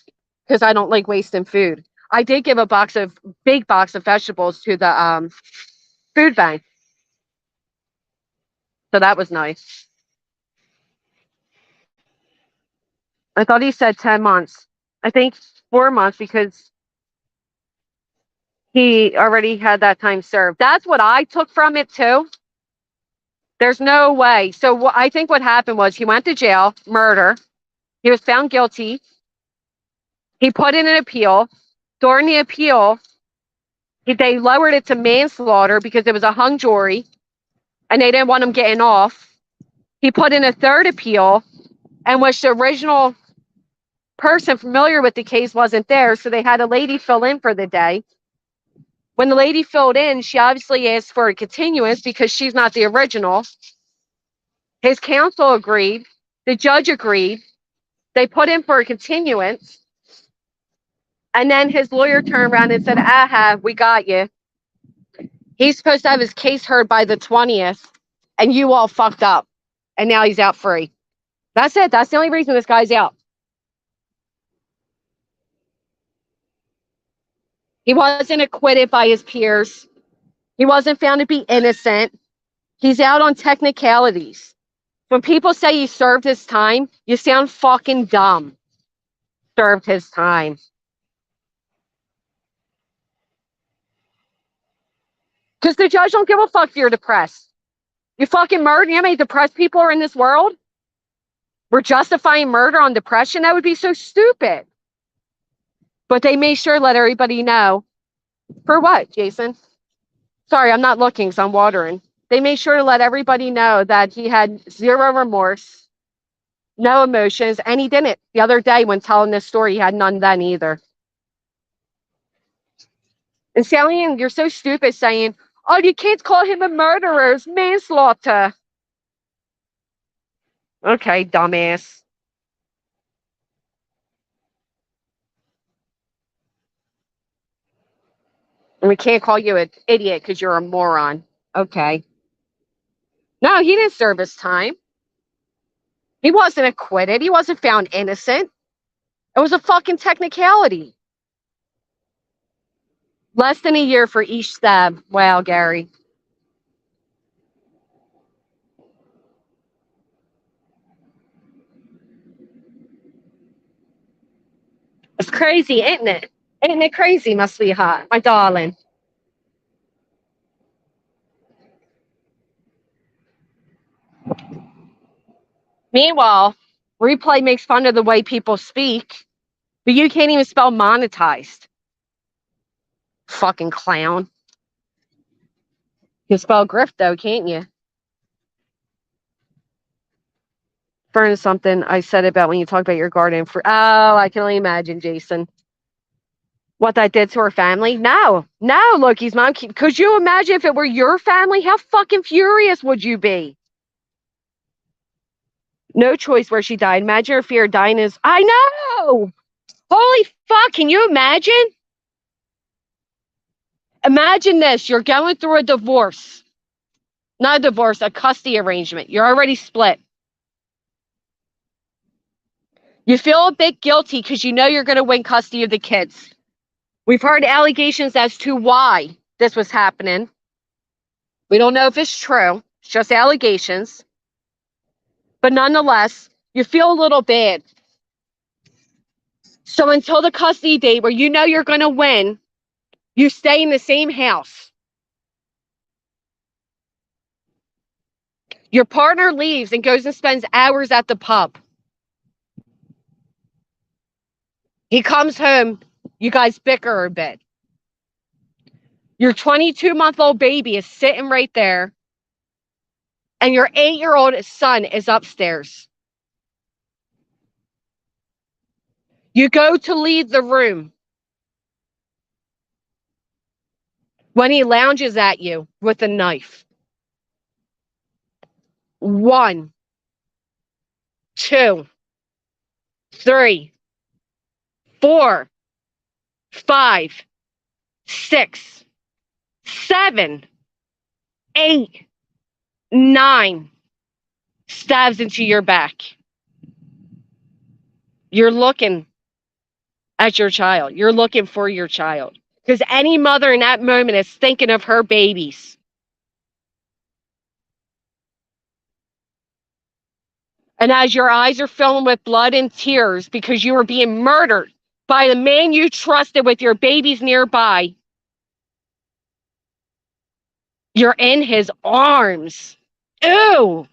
because I don't like wasting food. I did give a big box of vegetables to the food bank, so that was nice. I thought he said 10 months. I think 4 months because he already had that time served. That's what I took from it too. There's no way. So I think what happened was he went to jail, murder. He was found guilty. He put in an appeal. During the appeal, they lowered it to manslaughter because it was a hung jury and they didn't want him getting off. He put in a third appeal, and which the original person familiar with the case wasn't there, so they had a lady fill in for the day. When the lady filled in, she obviously asked for a continuance because she's not the original. His counsel agreed. The judge agreed. They put in for a continuance. And then his lawyer turned around and said, aha, we got you. He's supposed to have his case heard by the 20th, and you all fucked up. And now he's out free. That's it. That's the only reason this guy's out. He wasn't acquitted by his peers. He wasn't found to be innocent. He's out on technicalities. When people say he served his time, you sound fucking dumb. Served his time. Because the judge don't give a fuck if you're depressed. You fucking murder. You know how many depressed people are in this world? We're justifying murder on depression? That would be so stupid. But they made sure to let everybody know. For what, Jason? Sorry, I'm not looking, so I'm watering. They made sure to let everybody know that he had zero remorse, no emotions, and he didn't. The other day when telling this story, he had none then either. And Sally, you're so stupid saying, oh, you can't call him a murderer. It's manslaughter. Okay, dumbass. And we can't call you an idiot because you're a moron. Okay. No, he didn't serve his time. He wasn't acquitted. He wasn't found innocent. It was a fucking technicality. Less than a year for each stab. Wow, Gary. It's crazy, isn't it? Isn't it crazy, my sweetheart, my darling? Meanwhile, Replay makes fun of the way people speak, but you can't even spell monetized. Fucking clown. You can spell grift, though, can't you? Fern, something I said about when you talk about your garden. I can only imagine, Jason. What that did to her family? No, Loki's mom. Could you imagine if it were your family? How fucking furious would you be? No choice where she died. Imagine her fear of dying is. I know. Holy fuck! Can you imagine? Imagine this. You're going through a divorce. Not a divorce, a custody arrangement. You're already split. You feel a bit guilty because you know you're going to win custody of the kids. We've heard allegations as to why this was happening. We don't know if it's true. It's just allegations. But nonetheless, you feel a little bad. So until the custody date where you know you're going to win, you stay in the same house. Your partner leaves and goes and spends hours at the pub. He comes home, you guys bicker a bit. Your 22-month-old baby is sitting right there, and your 8-year-old son is upstairs. You go to leave the room when he lounges at you with a knife. 1, 2, 3, 4, 5, 6, 7, 8, 9 stabs into your back. You're looking at your child. You're looking for your child. Because any mother in that moment is thinking of her babies. And as your eyes are filling with blood and tears because you were being murdered by the man you trusted with your babies nearby, you're in his arms. Ew.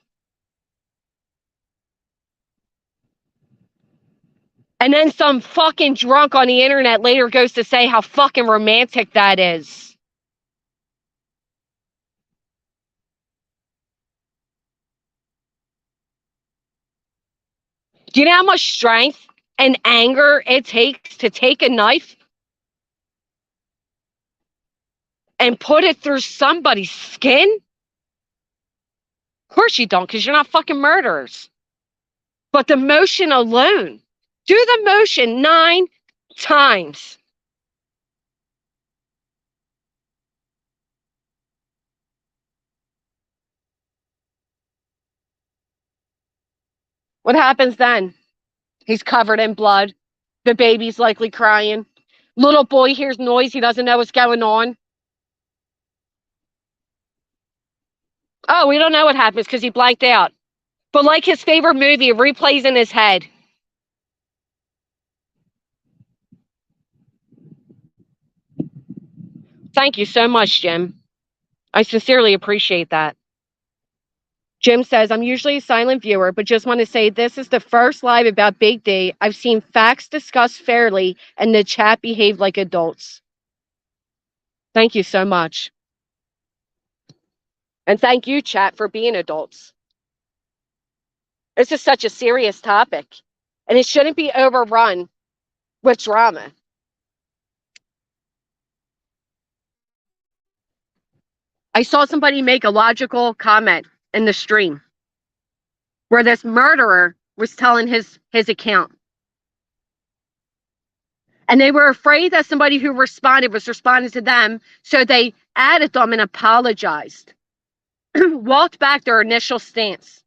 And then some fucking drunk on the internet later goes to say how fucking romantic that is. Do you know how much strength and anger it takes to take a knife and put it through somebody's skin? Of course you don't, because you're not fucking murderers. But the motion alone, do the motion 9 times. What happens then? He's covered in blood. The baby's likely crying. Little boy hears noise. He doesn't know what's going on. Oh, we don't know what happens because he blanked out. But like his favorite movie, it replays in his head. Thank you so much, Jim. I sincerely appreciate that. Jim says, I'm usually a silent viewer, but just want to say this is the first live about Big D. I've seen facts discussed fairly and the chat behave like adults. Thank you so much. And thank you, chat, for being adults. This is such a serious topic, and it shouldn't be overrun with drama. I saw somebody make a logical comment in the stream where this murderer was telling his account. And they were afraid that somebody who responded was responding to them, so they added them and apologized. Walked back their initial stance.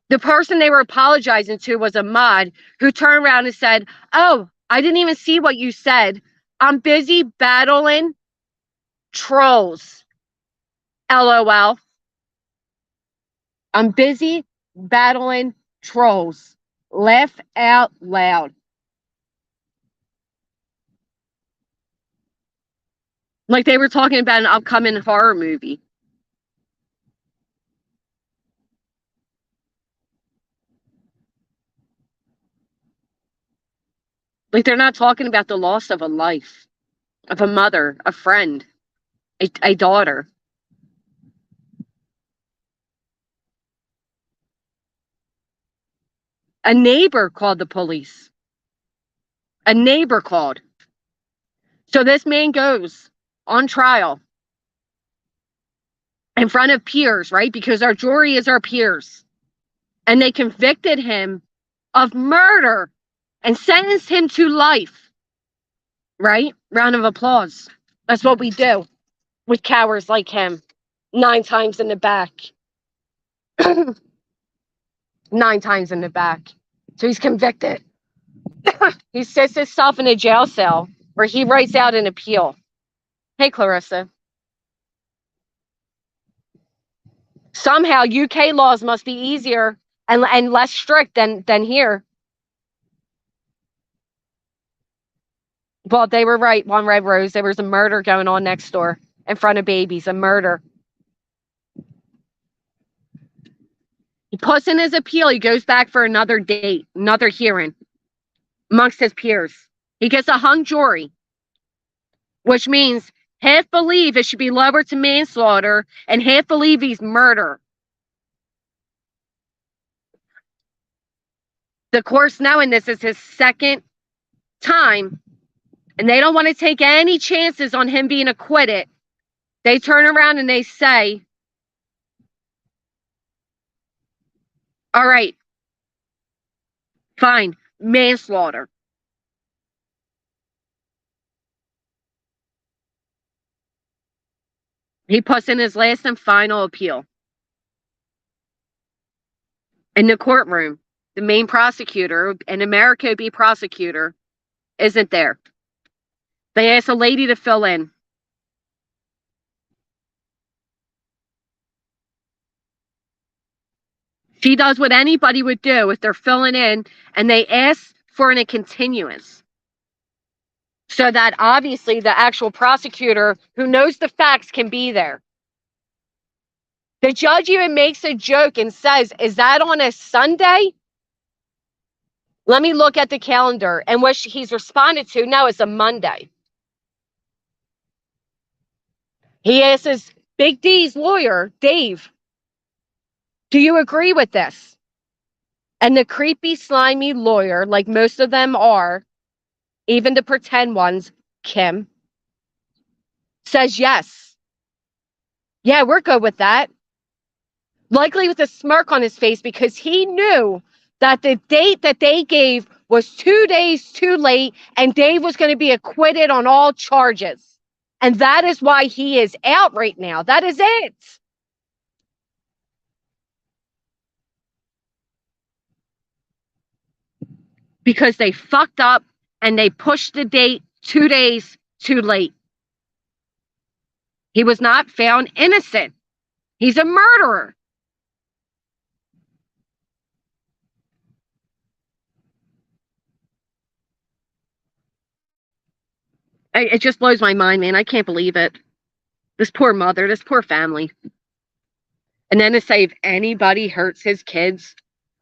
The person they were apologizing to was a mod who turned around and said, oh, I didn't even see what you said. I'm busy battling trolls. LOL. I'm busy battling trolls. Laugh out loud. Like they were talking about an upcoming horror movie. Like they're not talking about the loss of a life, of a mother, a friend, a daughter. A neighbor called the police. A neighbor called. So this man goes on trial in front of peers, right? Because our jury is our peers. And they convicted him of murder and sentenced him to life, right? Round of applause. That's what we do with cowards like him. 9 times in the back. 9 times in the back. So he's convicted. He sits himself in a jail cell where he writes out an appeal. Hey, Clarissa. Somehow UK laws must be easier and less strict than here. Well, they were right. One Red Rose. There was a murder going on next door in front of babies. A murder. He puts in his appeal. He goes back for another date, another hearing amongst his peers. He gets a hung jury, which means half believe it should be lowered to manslaughter and half believe he's murder. The course, knowing this is his second time, and they don't want to take any chances on him being acquitted, they turn around and they say, all right, fine, manslaughter. He puts in his last and final appeal. In the courtroom, the main prosecutor, an America would be prosecutor, isn't there. They ask a lady to fill in. She does what anybody would do if they're filling in, and they ask for a continuance. So that obviously the actual prosecutor who knows the facts can be there. The judge even makes a joke and says, is that on a Sunday? Let me look at the calendar. And what he's responded to, no, it's a Monday. He asks Big D's lawyer, Dave, do you agree with this? And the creepy, slimy lawyer, like most of them are, even the pretend ones, Kim, says yes. Yeah, we're good with that. Likely with a smirk on his face because he knew that the date that they gave was 2 days too late and Dave was going to be acquitted on all charges. And that is why he is out right now. That is it. Because they fucked up and they pushed the date 2 days too late. He was not found innocent. He's a murderer. It just blows my mind, man. I can't believe it. This poor mother, this poor family. And then to say if anybody hurts his kids,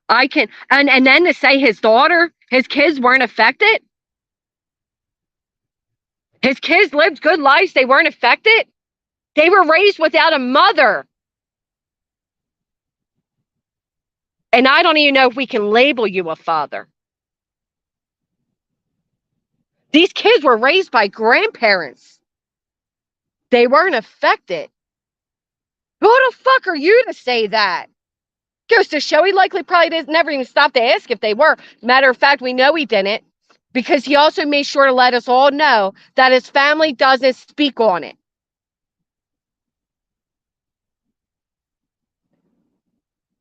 I can, and then to say his daughter, his kids weren't affected. His kids lived good lives. They weren't affected. They were raised without a mother. And I don't even know if we can label you a father. These kids were raised by grandparents. They weren't affected. Who the fuck are you to say that? Goes to show he likely probably didn't never even stop to ask if they were. Matter of fact, we know he didn't because he also made sure to let us all know that his family doesn't speak on it.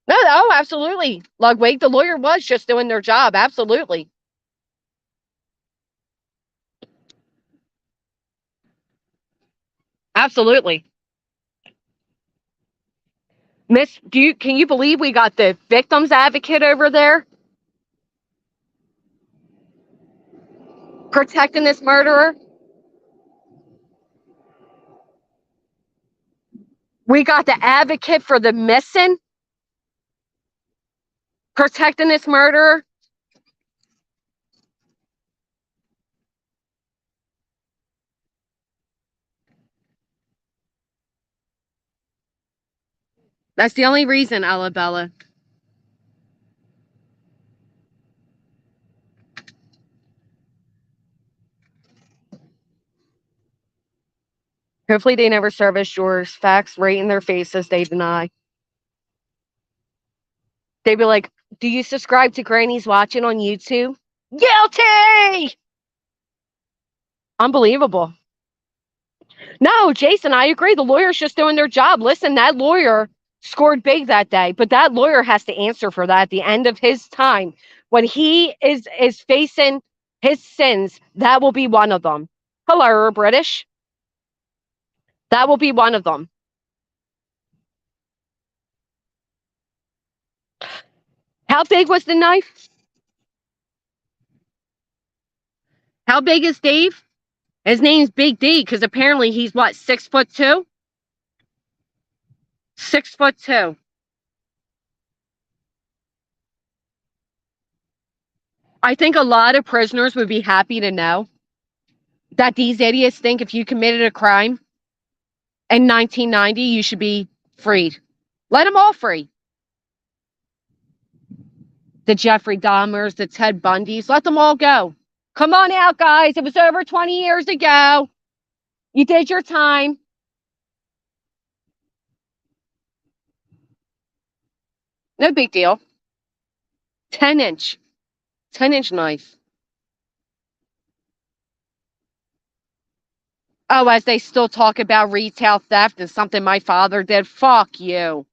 No, oh, absolutely. Ludwig, the lawyer was just doing their job. Absolutely. Absolutely. Miss, can you believe we got the victim's advocate over there protecting this murderer? We got the advocate for the missing protecting this murderer. That's the only reason, Alabella. Hopefully they never service yours. Facts right in their faces, they deny. They'd be like, do you subscribe to Granny's Watching on YouTube? Guilty! Unbelievable. No, Jason, I agree. The lawyer's just doing their job. Listen, that lawyer scored big that day, but that lawyer has to answer for that at the end of his time. When he is facing his sins, that will be one of them. Hello, British. That will be one of them. How big was the knife? How big is Dave? His name's Big D because apparently he's what, 6'2"? 6'2". I think a lot of prisoners would be happy to know that these idiots think if you committed a crime in 1990, you should be freed. Let them all free. The Jeffrey Dahmers, the Ted Bundys, let them all go. Come on out, guys. It was over 20 years ago. You did your time. No big deal. 10 inch. 10-inch knife. Oh, as they still talk about retail theft and something my father did. Fuck you.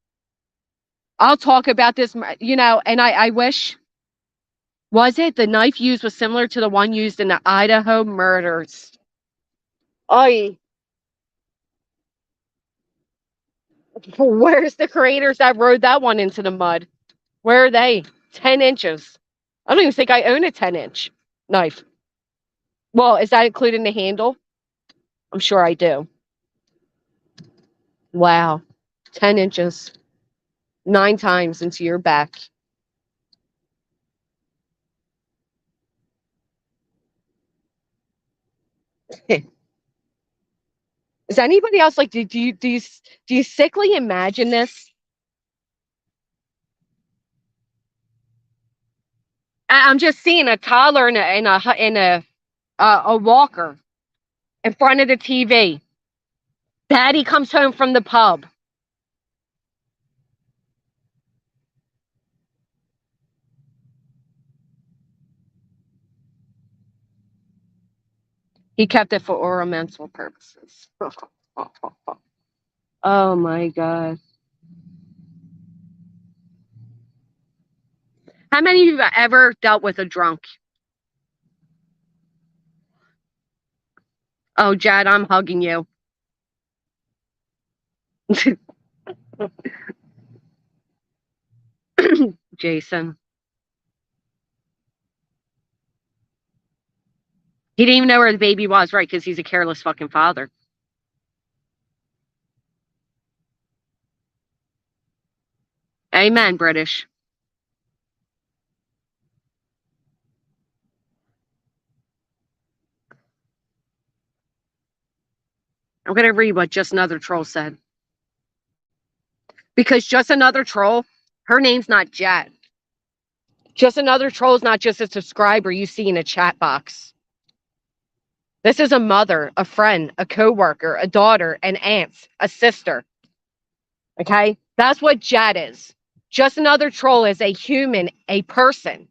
I'll talk about this, and I wish, was it the knife used was similar to the one used in the Idaho murders? I Where's the creators that rode that one into the mud? Where are they? 10 inches. I don't even think I own a 10-inch knife. Well, is that including the handle? I'm sure I do. Wow. 10 inches. 9 times into your back. Is anybody else like, do you sickly imagine this? I'm just seeing a toddler in a walker in front of the TV. Daddy comes home from the pub. He kept it for ornamental purposes. Oh my God. How many of you have ever dealt with a drunk? Oh, Jad, I'm hugging you. Jason. He didn't even know where the baby was, right? Because he's a careless fucking father. Amen, British. I'm going to read what Just Another Troll said. Because Just Another Troll, her name's not Jet. Just Another Troll is not just a subscriber you see in a chat box. This is a mother, a friend, a coworker, a daughter, an aunt, a sister. Okay? That's what Jet is. Just Another Troll is a human, a person.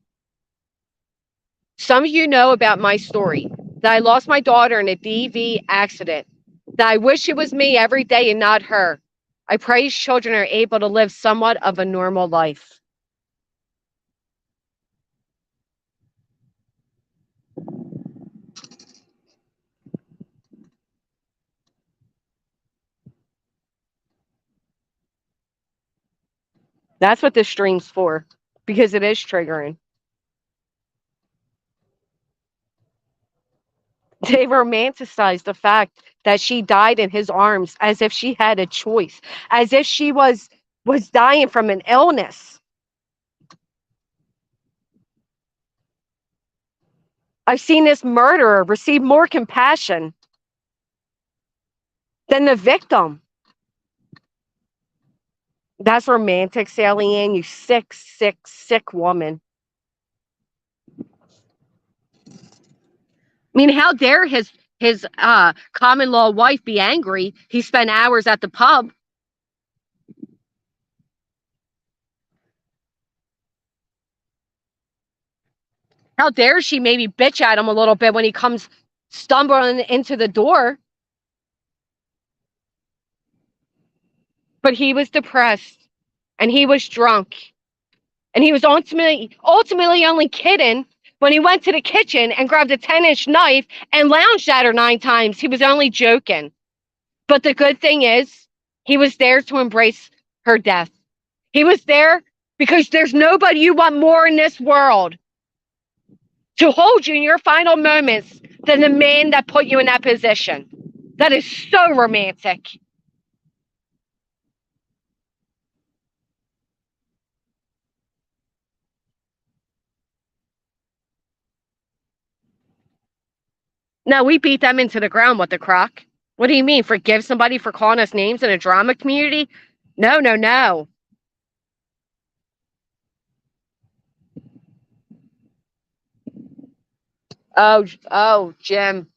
Some of you know about my story, that I lost my daughter in a DV accident, that I wish it was me every day and not her. I pray these children are able to live somewhat of a normal life. That's what this stream's for, because it is triggering. They romanticize the fact that she died in his arms as if she had a choice, as if she was dying from an illness. I've seen this murderer receive more compassion than the victim. That's romantic, Sally Ann, you sick, sick, sick woman. I mean, how dare his common law wife be angry? He spent hours at the pub. How dare she maybe bitch at him a little bit when he comes stumbling into the door? But he was depressed and he was drunk. And he was ultimately only kidding when he went to the kitchen and grabbed a 10-inch knife and lounged at her 9 times. He was only joking. But the good thing is, he was there to embrace her death. He was there because there's nobody you want more in this world to hold you in your final moments than the man that put you in that position. That is so romantic. No, we beat them into the ground with the crock. What do you mean? Forgive somebody for calling us names in a drama community? No, no, no. Oh, Jim.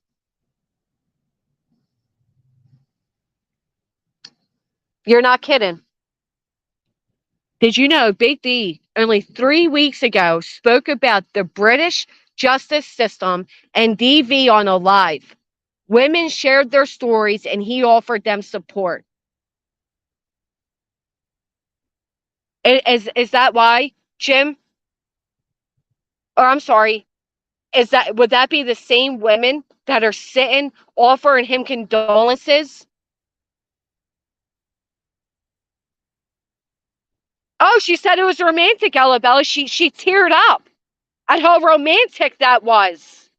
You're not kidding. Did you know Big D only 3 weeks ago spoke about the British justice system and DV on a live? Women shared their stories and he offered them support. Is that why, Jim? Or I'm sorry, would that be the same women that are sitting offering him condolences? Oh, she said it was romantic, Ella. She teared up at how romantic that was.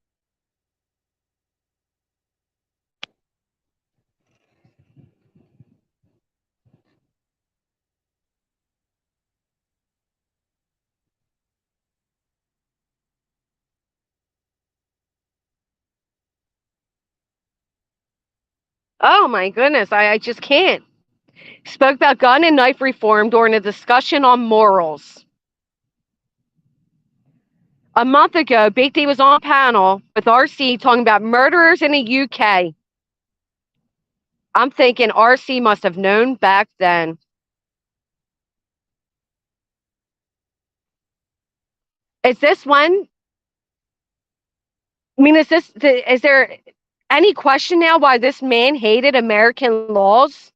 Oh my goodness, I just can't. Spoke about gun and knife reform during a discussion on morals. A month ago, Big D was on a panel with RC talking about murderers in the UK. I'm thinking RC must have known back then. Is this one? I mean, is there any question now why this man hated American laws?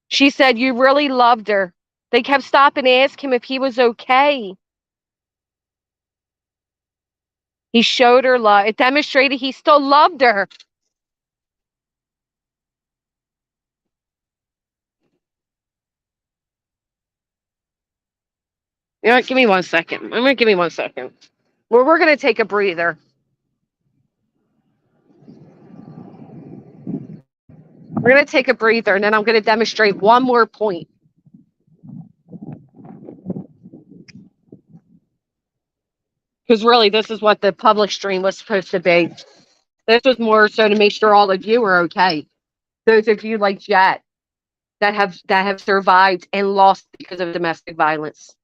She said you really loved her. They kept stopping to ask him if he was okay. He showed her love. It demonstrated he still loved her. You know what? Give me 1 second. I'm gonna give me 1 second. We're gonna take a breather. We're gonna take a breather, and then I'm gonna demonstrate one more point. Because really, this is what the public stream was supposed to be. This was more so to make sure all of you are okay. Those of you like Jet that have survived and lost because of domestic violence.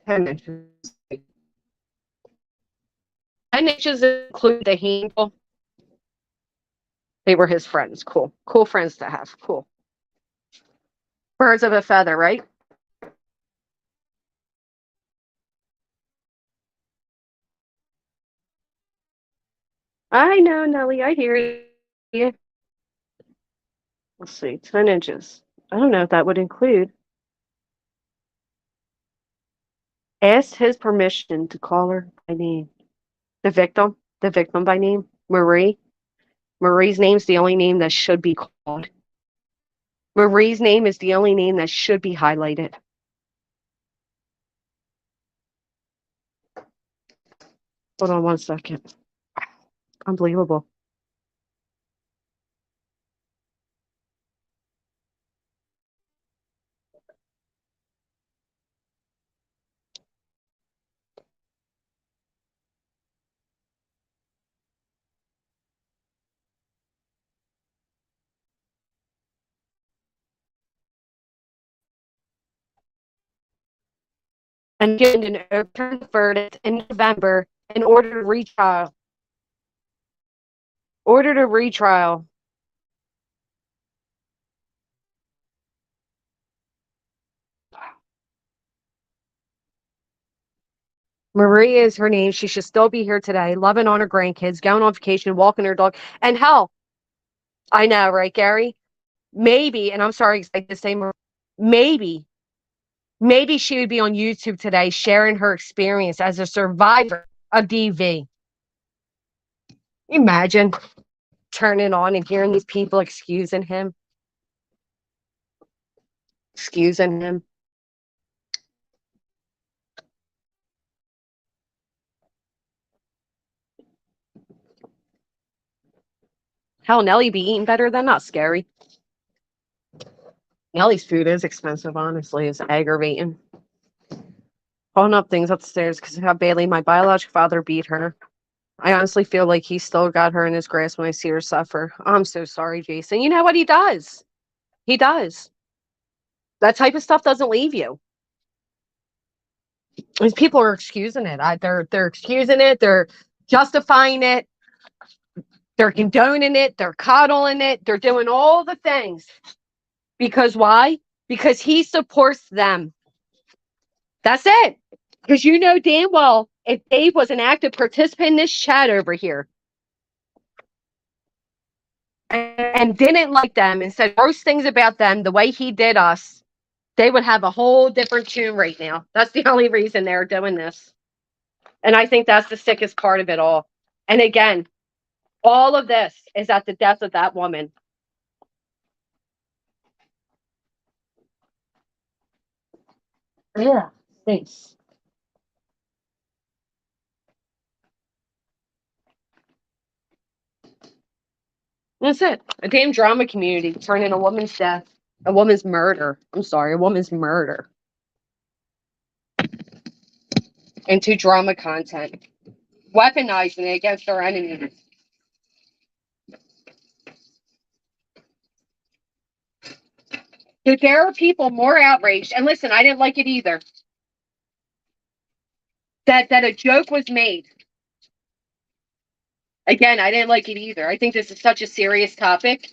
10 inches. 10 inches include the handle. They were his friends. Cool. Cool friends to have. Cool. Birds of a feather, right? I know, Nelly. I hear you. Let's see. 10 inches. I don't know if that would include. Asked his permission to call her by name. The victim by name, Marie. Marie's name's the only name that should be called. Marie's name is the only name that should be highlighted. Hold on 1 second. Unbelievable. And given an overturned verdict in November in order to retrial. Order to retrial. Marie is her name. She should still be here today, loving on her grandkids, going on vacation, walking her dog. And hell, I know, right, Gary? Maybe, and I'm sorry I to say more, maybe, maybe she would be on YouTube today sharing her experience as a survivor of DV. Imagine turning on and hearing these people excusing him. Hell, Nelly be eating better than us, Gary. Nelly's food is expensive, honestly. It's aggravating. Pulling up things upstairs because of how badly my biological father beat her. I honestly feel like he still got her in his grasp when I see her suffer. I'm so sorry, Jason. You know what he does? He does. That type of stuff doesn't leave you. And people are excusing it. They're excusing it. They're justifying it. They're condoning it. They're coddling it. They're doing all the things. Because why? Because he supports them. That's it. Because you know damn well if Dave was an active participant in this chat over here and didn't like them and said gross things about them the way he did us, they would have a whole different tune right now. That's the only reason they're doing this. And I think that's the sickest part of it all. And again, all of this is at the death of that woman. Yeah, thanks. That's it. A damn drama community turning a woman's death, a woman's murder. I'm sorry, a woman's murder into drama content, weaponizing it against their enemies. There are people more outraged, and listen, I didn't like it either. That a joke was made. Again, I didn't like it either. I think this is such a serious topic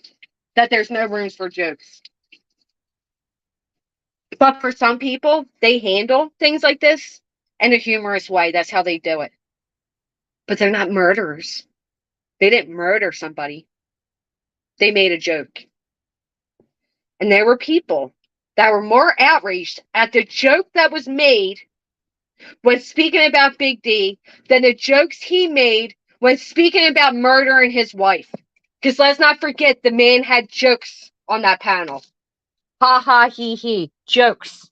that there's no rooms for jokes. But for some people, they handle things like this in a humorous way. That's how they do it. But they're not murderers. They didn't murder somebody. They made a joke. And there were people that were more outraged at the joke that was made when speaking about Big D than the jokes he made when speaking about murdering his wife. Because let's not forget, the man had jokes on that panel. Ha ha, he. Jokes.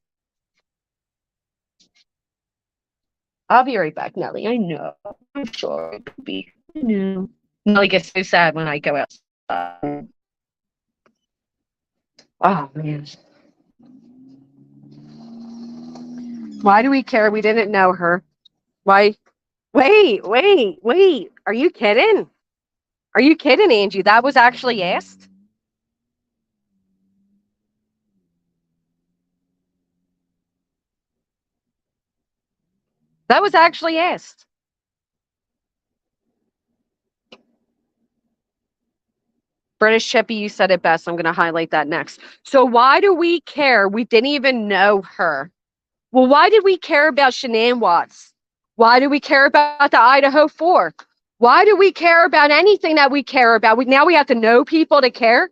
I'll be right back, Nelly. I know. I'm sure it could be. I know. Nelly gets so sad when I go outside. Oh, man. Why do we care? We didn't know her. Why? Wait. Are you kidding? Are you kidding, Angie? That was actually asked? That was actually asked. British Chippy, you said it best. I'm going to highlight that next. So why do we care? We didn't even know her. Well, why did we care about Shanann Watts? Why do we care about the Idaho 4? Why do we care about anything that we care about? Now we have to know people to care.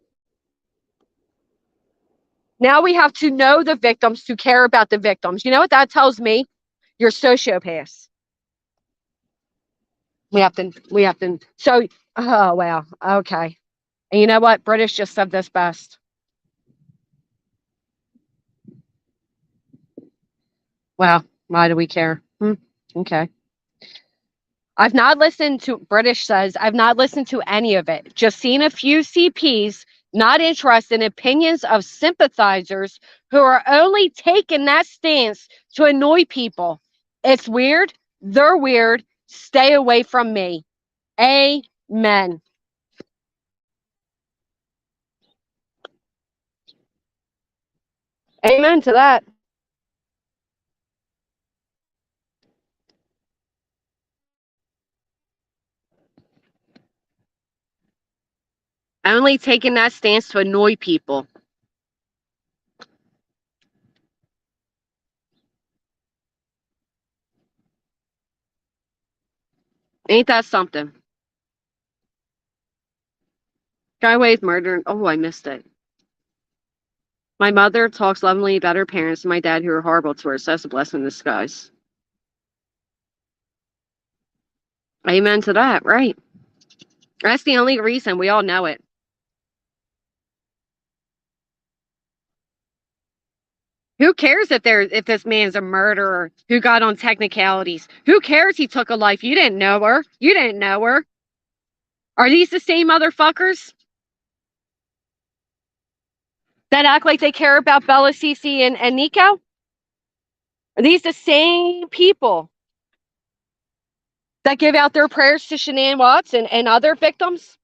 Now we have to know the victims to care about the victims. You know what that tells me? You're sociopaths. We have to. So, oh, wow. Okay. And you know what? British just said this best. Well, why do we care? Okay. I've not listened to, British says, I've not listened to any of it. Just seen a few CPs, not interested in opinions of sympathizers who are only taking that stance to annoy people. It's weird. They're weird. Stay away from me. Amen. Amen to that. Only taking that stance to annoy people. Ain't that something? Skyway's murder. Oh, I missed it. My mother talks lovingly about her parents and my dad, who are horrible to her. So that's a blessing in disguise. Amen to that, right? That's the only reason. We all know it. Who cares if this man's a murderer who got on technicalities? Who cares he took a life? You didn't know her. You didn't know her. Are these the same motherfuckers that act like they care about Bella, Cece, and Nico? Are these the same people that give out their prayers to Shanann Watts and other victims?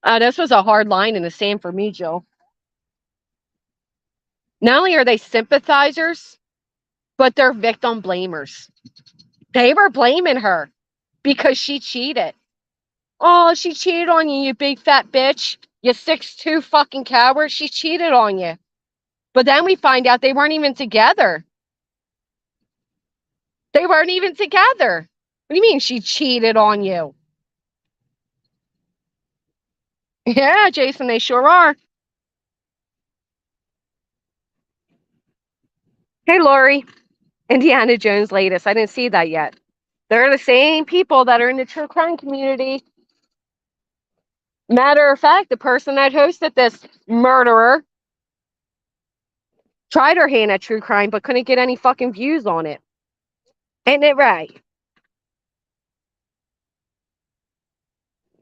This was a hard line in the sand for me, Jill. Not only are they sympathizers, but they're victim blamers. They were blaming her because she cheated. Oh, she cheated on you, you big fat bitch. You 6'2" fucking coward. She cheated on you. But then we find out they weren't even together. They weren't even together. What do you mean she cheated on you? Yeah, Jason, they sure are. Hey, Lori. Indiana Jones latest. I didn't see that yet. They're the same people that are in the true crime community. Matter of fact, the person that hosted this murderer tried her hand at true crime, but couldn't get any fucking views on it. Ain't it right?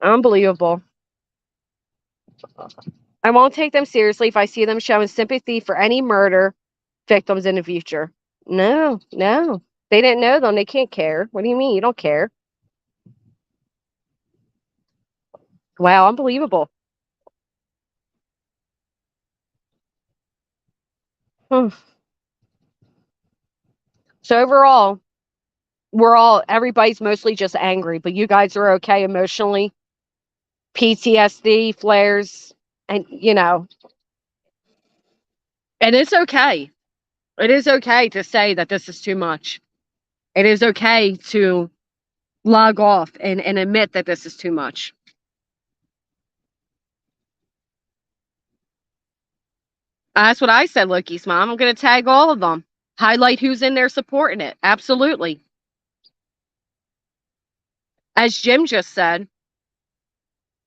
Unbelievable. I won't take them seriously if I see them showing sympathy for any murder victims in the future. No, no. They didn't know them. They can't care. What do you mean? You don't care. Wow, unbelievable. Hmm. So overall, everybody's mostly just angry, but you guys are okay emotionally. PTSD flares, and and it's okay. It is okay to say that this is too much. It is okay to log off and admit that this is too much. That's what I said, Loki's mom. I'm going to tag all of them. Highlight who's in there supporting it. Absolutely. As Jim just said,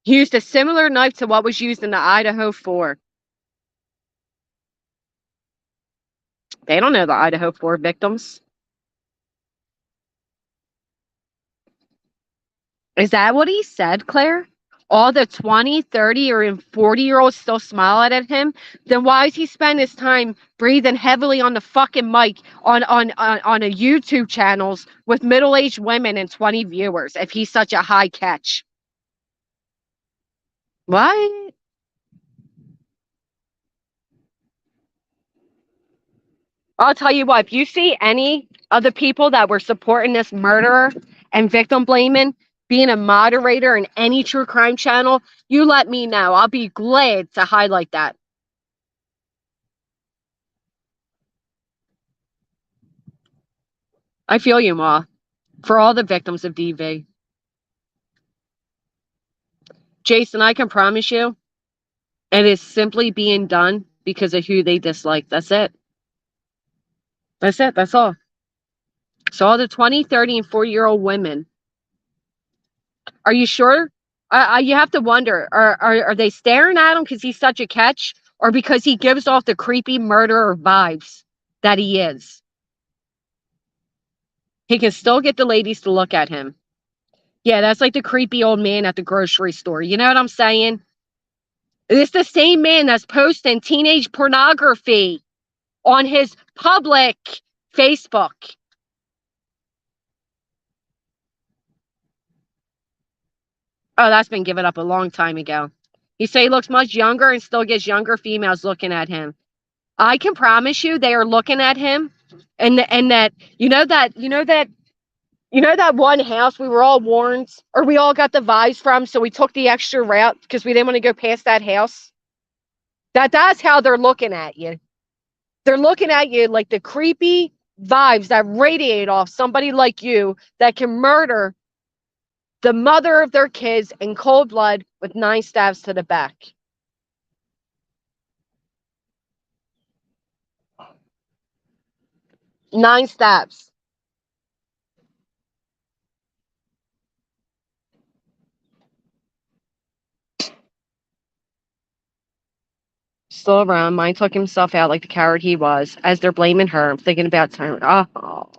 he used a similar knife to what was used in the Idaho 4. They don't know the Idaho 4 victims. Is that what he said, Claire? All the 20, 30, or 40-year-olds still smile at him? Then why is he spend his time breathing heavily on the fucking mic on a YouTube channels with middle-aged women and 20 viewers if he's such a high catch? What? I'll tell you what, if you see any of the people that were supporting this murderer and victim blaming, being a moderator in any true crime channel, you let me know. I'll be glad to highlight that. I feel you, Ma. For all the victims of DV. Jason, I can promise you, it is simply being done because of who they dislike. That's it. That's it. That's all. So all the 20, 30, and 40-year-old women, are you sure? You have to wonder, are they staring at him because he's such a catch or because he gives off the creepy murderer vibes that he is? He can still get the ladies to look at him. Yeah, that's like the creepy old man at the grocery store. You know what I'm saying? It's the same man that's posting teenage pornography on his public Facebook. Oh, that's been given up a long time ago. He say he looks much younger and still gets younger females looking at him. I can promise you they are looking at him and that that one house we were all warned or we all got the vibes from, so we took the extra route because we didn't want to go past that house. That's how they're looking at you. They're looking at you like the creepy vibes that radiate off somebody like you that can murder the mother of their kids in cold blood with 9 stabs to the back. Nine stabs. Still around. Mine took himself out like the coward he was. As they're blaming her, I'm thinking about time. Oh,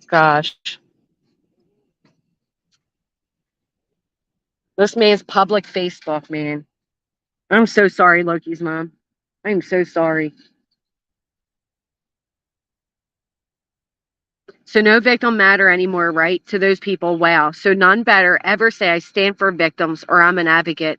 gosh. This man's public Facebook, man. I'm so sorry, Loki's mom. I'm so sorry. So no victim matter anymore, right? To those people, wow. So none better ever say I stand for victims or I'm an advocate.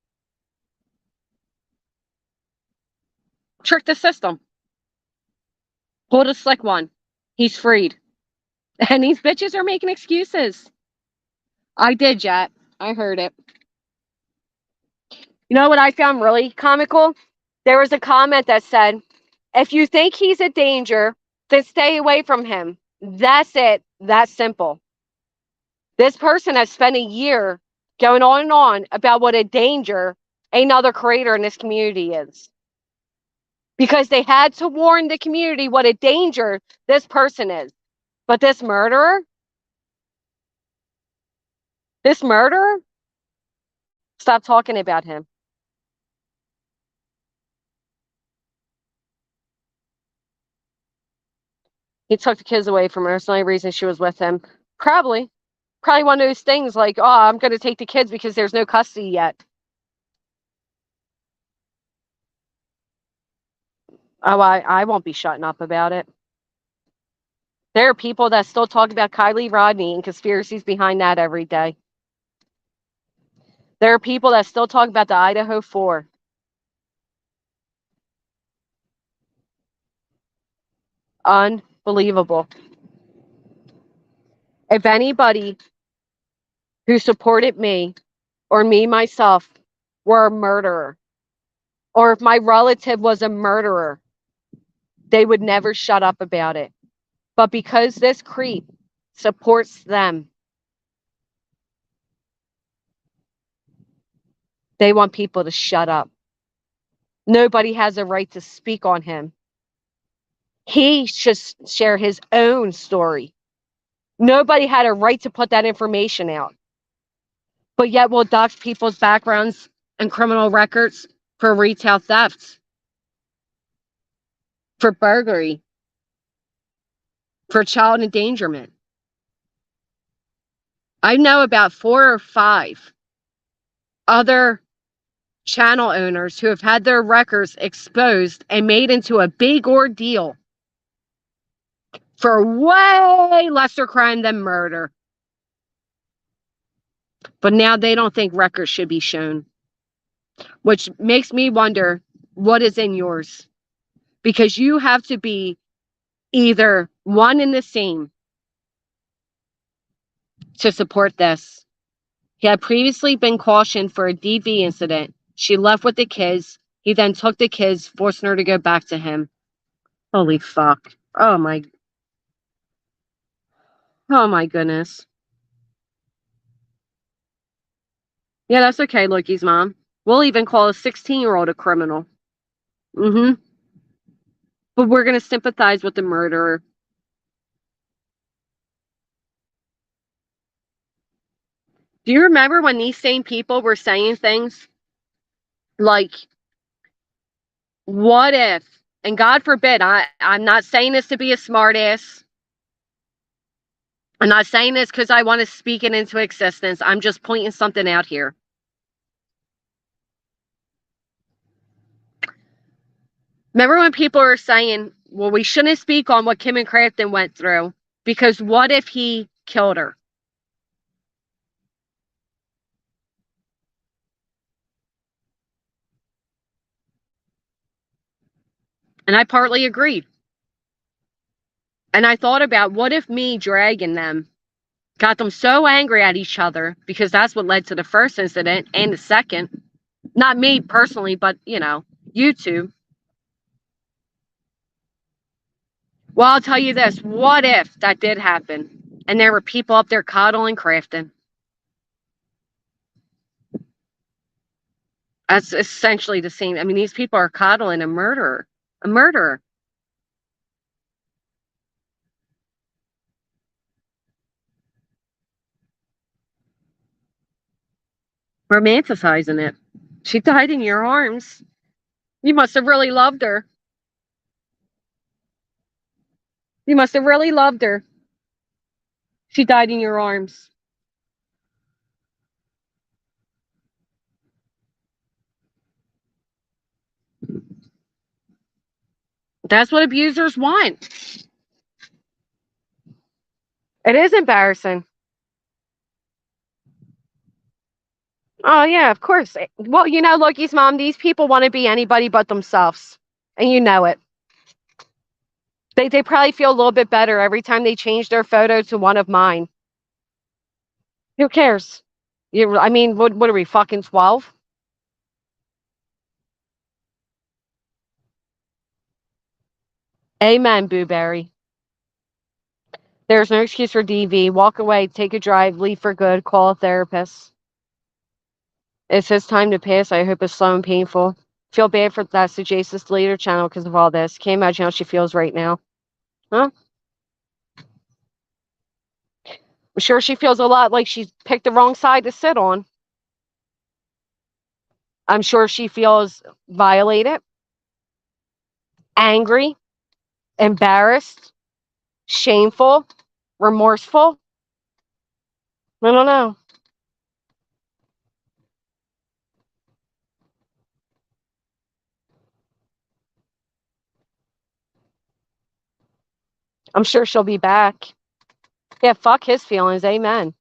Trick the system. Pulled a slick one. He's freed. And these bitches are making excuses. I did, Jet. I heard it. You know what I found really comical? There was a comment that said, if you think he's a danger, then stay away from him. That's it. That's simple. This person has spent a year going on and on about what a danger another creator in this community is. Because they had to warn the community what a danger this person is. But this murderer, stop talking about him. He took the kids away from her. It's the only reason she was with him. Probably. Probably one of those things like, oh, I'm going to take the kids because there's no custody yet. Oh, I won't be shutting up about it. There are people that still talk about Kylie Rodney and conspiracies behind that every day. There are people that still talk about the Idaho 4. Unbelievable. If anybody who supported me or me myself were a murderer, or if my relative was a murderer, they would never shut up about it. But because this creep supports them, they want people to shut up. Nobody has a right to speak on him. He should share his own story. Nobody had a right to put that information out. But yet we'll dox people's backgrounds and criminal records for retail theft, for burglary, for child endangerment. I know about 4 or 5 other channel owners who have had their records exposed and made into a big ordeal for way lesser crime than murder. But now they don't think records should be shown, which makes me wonder what is in yours. Because you have to be either one and the same to support this. He had previously been cautioned for a DV incident. She left with the kids. He then took the kids, forcing her to go back to him. Holy fuck. Oh my goodness. Yeah, that's okay, Loki's mom. We'll even call a 16-year-old a criminal. But we're going to sympathize with the murderer. Do you remember when these same people were saying things like, what if, and God forbid, I'm not saying this to be a smartass. I'm not saying this because I want to speak it into existence. I'm just pointing something out here. Remember when people were saying, well, we shouldn't speak on what Kim and Crafton went through because what if he killed her? And I partly agreed. And I thought about what if me dragging them got them so angry at each other, because that's what led to the first incident and the second. Not me personally, but, YouTube. Well, I'll tell you this. What if that did happen and there were people up there coddling Crafton? That's essentially the same. I mean, these people are coddling a murderer. A murderer. Romanticizing it. She died in your arms. You must have really loved her. You must have really loved her. She died in your arms. That's what abusers want. It is embarrassing. Oh, yeah, of course. Well, Loki's mom, these people want to be anybody but themselves. And you know it. They probably feel a little bit better every time they change their photo to one of mine. Who cares? I mean, what are we, fucking 12? Amen, Booberry. There's no excuse for DV. Walk away, take a drive, leave for good, call a therapist. It's his time to pass. I hope it's slow and painful. Feel bad for that Sujasis deleted her channel because of all this. Can't imagine how she feels right now. Huh? I'm sure she feels a lot like she's picked the wrong side to sit on. I'm sure she feels violated, angry, embarrassed, shameful, remorseful. I don't know. I'm sure she'll be back. Yeah, fuck his feelings. Amen.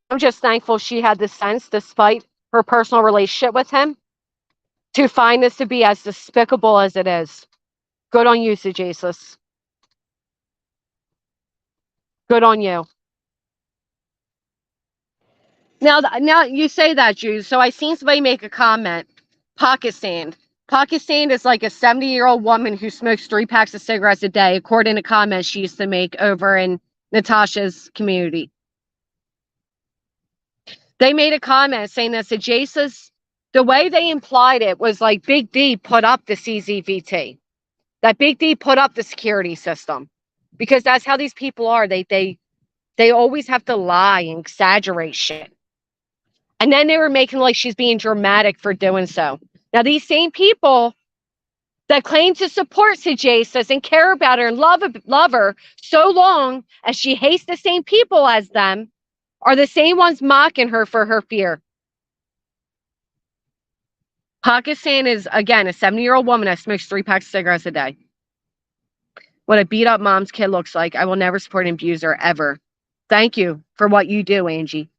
I'm just thankful she had the sense, despite her personal relationship with him, to find this to be as despicable as it is. Good on you, Sujasis. Good on you. Now you say that, Jews. So I seen somebody make a comment. Pakistan. Pakistan is like a 70-year-old woman who smokes 3 packs of cigarettes a day, according to comments she used to make over in Natasha's community. They made a comment saying that Sujasis, the way they implied it was like Big D put up the CZVT. That Big D put up the security system. Because that's how these people are. They always have to lie and exaggerate shit. And then they were making like she's being dramatic for doing so. Now, these same people that claim to support Sujasis and care about her and love her so long as she hates the same people as them are the same ones mocking her for her fear. Pakistan is, again, a 70-year-old woman that smokes 3 packs of cigarettes a day. What a beat up mom's kid looks like. I will never support an abuser ever. Thank you for what you do, Angie.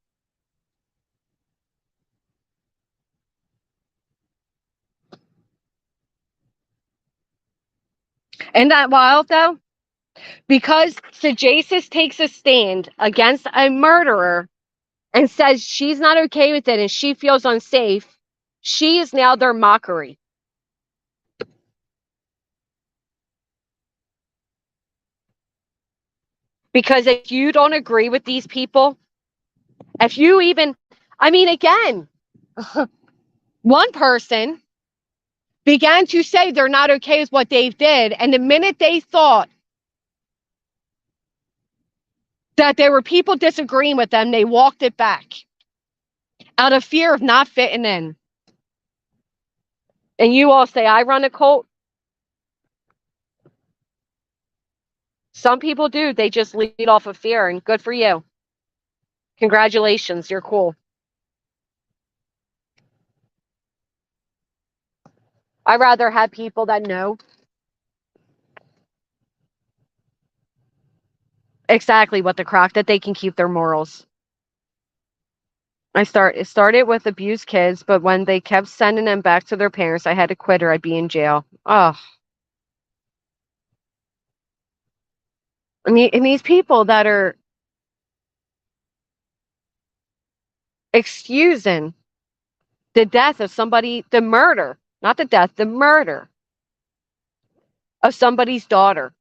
Isn't that wild, though? Because Sujasis takes a stand against a murderer and says she's not okay with it and she feels unsafe, she is now their mockery. Because if you don't agree with these people, if you even, I mean, again, one person began to say they're not okay with what Dave did. And the minute they thought that there were people disagreeing with them, they walked it back out of fear of not fitting in. And you all say, I run a cult. Some people do. They just lead off of fear, and good for you. Congratulations. You're cool. I'd rather have people that know exactly what the crock, that they can keep their morals. It started with abused kids, but when they kept sending them back to their parents, I had to quit or I'd be in jail. Oh, and these people that are excusing the death of somebody, the murder, not the death, the murder of somebody's daughter,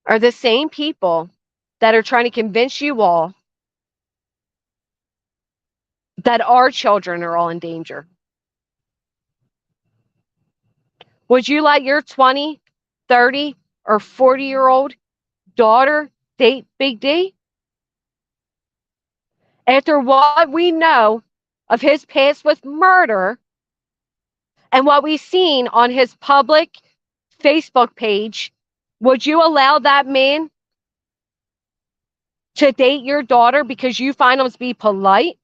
are the same people that are trying to convince you all that our children are all in danger. Would you let your 20, 30, or 40-year-old daughter date Big D? After what we know of his past with murder and what we've seen on his public Facebook page, would you allow that man to date your daughter because you find him to be polite?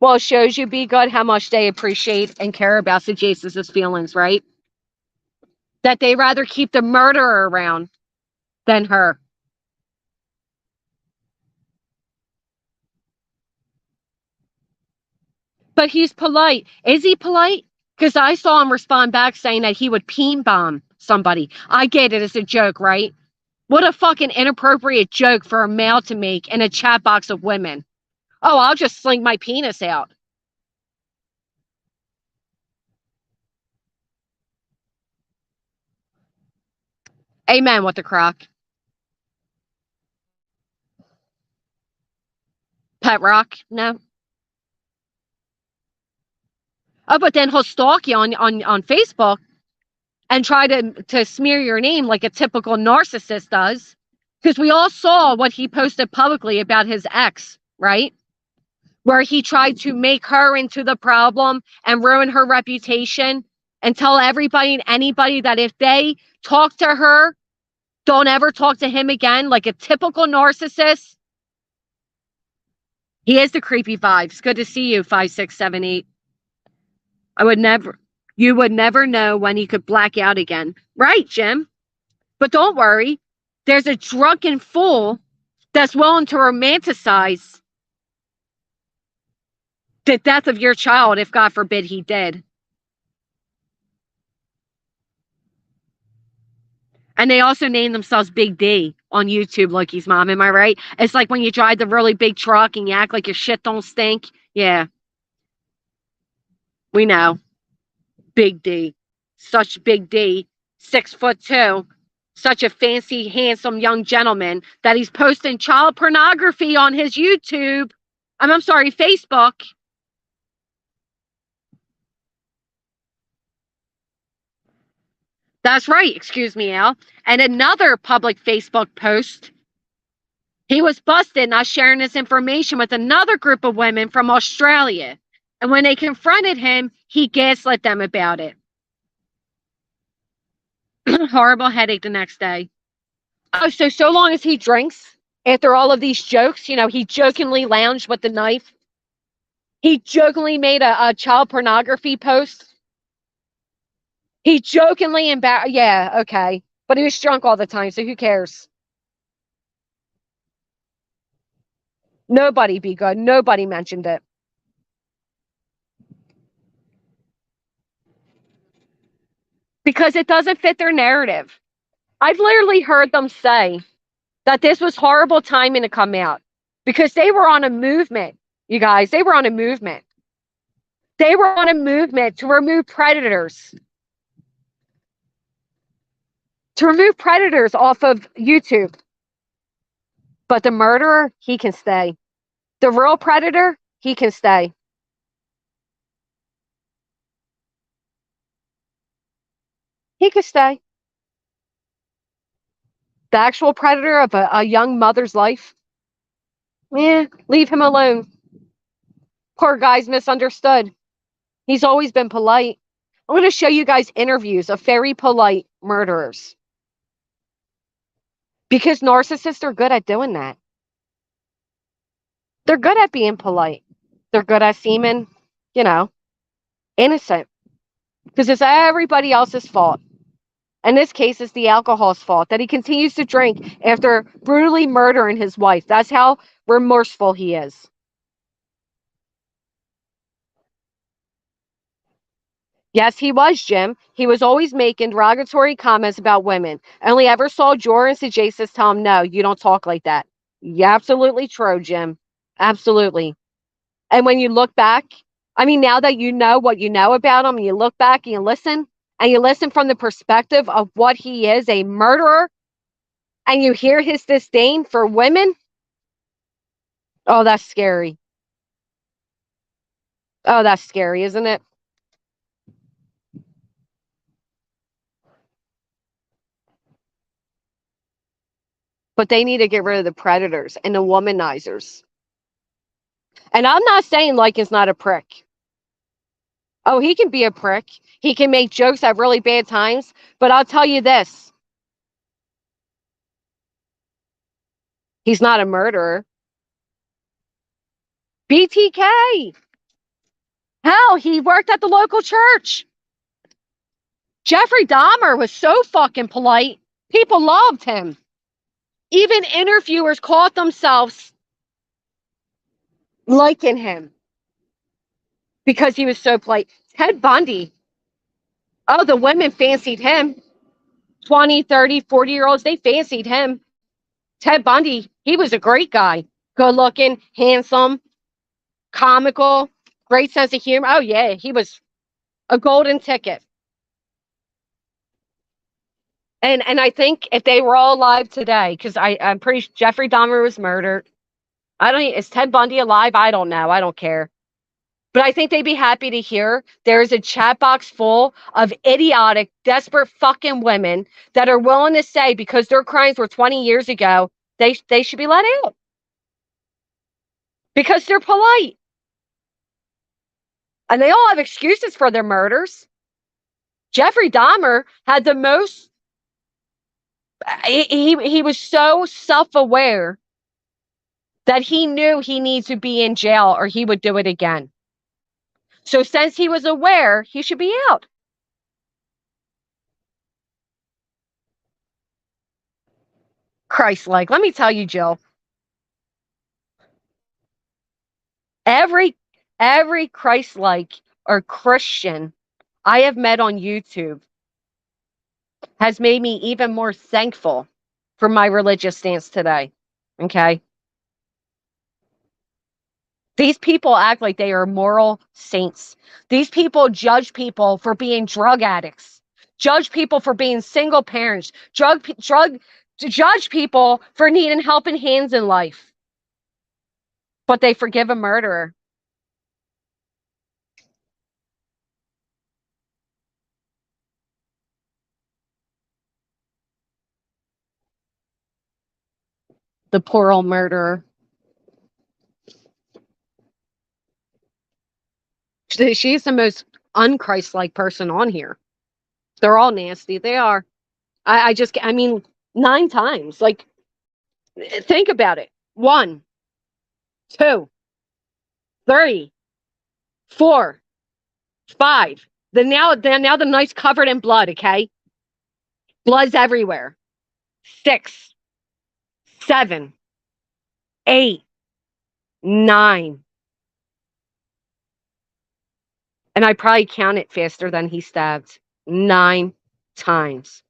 Well, it shows you, Be Good, how much they appreciate and care about Sujasis' feelings, right? That they rather keep the murderer around than her. But he's polite. Is he polite? Because I saw him respond back saying that he would peen bomb somebody. I get it. It's a joke, right? What a fucking inappropriate joke for a male to make in a chat box of women. Oh, I'll just sling my penis out. Amen with the crock. Pet rock? No. Oh, but then he'll stalk you on Facebook and try to smear your name like a typical narcissist does. Because we all saw what he posted publicly about his ex, right? Where he tried to make her into the problem and ruin her reputation and tell everybody and anybody that if they talk to her, don't ever talk to him again, like a typical narcissist. He has the creepy vibes. Good to see you, 5678. You would never know when he could black out again. Right, Jim? But don't worry. There's a drunken fool that's willing to romanticize the death of your child if, God forbid, he did. And they also name themselves Big D on YouTube, Loki's mom. Am I right? It's like when you drive the really big truck and you act like your shit don't stink. Yeah, we know. Big D. Such Big D. 6'2". Such a fancy, handsome young gentleman that he's posting child pornography on his YouTube. I'm sorry, Facebook. That's right. Excuse me, Al. And another public Facebook post. He was busted not sharing this information with another group of women from Australia. And when they confronted him, he gaslit them about it. Horrible headache the next day. Oh, so long as he drinks, after all of these jokes, he jokingly lounged with the knife. He jokingly made a child pornography post. He jokingly embarrassed. Yeah, okay. But he was drunk all the time, so who cares? Nobody be good. Nobody mentioned it. Because it doesn't fit their narrative. I've literally heard them say that this was horrible timing to come out because they were on a movement, you guys. They were on a movement. They were on a movement to remove predators. To remove predators off of YouTube. But the murderer, he can stay. The real predator, he can stay. He could stay. The actual predator of a young mother's life, yeah, leave him alone. Poor guy's misunderstood. He's always been polite. I'm going to show you guys interviews of very polite murderers. Because narcissists are good at doing that. They're good at being polite. They're good at seeming, innocent. Because it's everybody else's fault. In this case, it's the alcohol's fault that he continues to drink after brutally murdering his wife. That's how remorseful he is. Yes, he was, Jim. He was always making derogatory comments about women. I only ever saw Jordan Sejasis tell him, no, you don't talk like that. Yeah, absolutely true, Jim. Absolutely. And when you look back, now that you know what you know about him, and you look back and you listen from the perspective of what he is, a murderer, and you hear his disdain for women, oh, that's scary. Oh, that's scary, isn't it? But they need to get rid of the predators and the womanizers. And I'm not saying Lycan's not a prick. Oh, he can be a prick. He can make jokes at really bad times. But I'll tell you this. He's not a murderer. BTK. Hell, he worked at the local church. Jeffrey Dahmer was so fucking polite. People loved him. Even interviewers caught themselves liking him because he was so polite. Ted Bundy. Oh, the women fancied him. 20, 30, 40-year-olds, they fancied him. Ted Bundy, he was a great guy. Good looking, handsome, comical, great sense of humor. Oh, yeah, he was a golden ticket. And I think if they were all alive today, because I'm pretty sure Jeffrey Dahmer was murdered. I don't. Is Ted Bundy alive? I don't know. I don't care. But I think they'd be happy to hear there is a chat box full of idiotic, desperate fucking women that are willing to say because their crimes were 20 years ago, they should be let out because they're polite and they all have excuses for their murders. Jeffrey Dahmer had the most. He was so self-aware that he knew he needs to be in jail or he would do it again. So since he was aware, he should be out. Christ-like. Let me tell you, Jill. Every Christ-like or Christian I have met on YouTube has made me even more thankful for my religious stance today. Okay? These people act like they are moral saints. These people judge people for being drug addicts, judge people for being single parents, judge people for needing helping hands in life. But they forgive a murderer. The poor old murderer. She's the most unchristlike person on here. They're all nasty. They are. I mean, 9 times. Like, think about it. 1, 2, 3, 4, 5. Now the knife's covered in blood. Okay, blood's everywhere. 6, 7, 8, 9, and I probably count it faster than he stabbed. 9 times.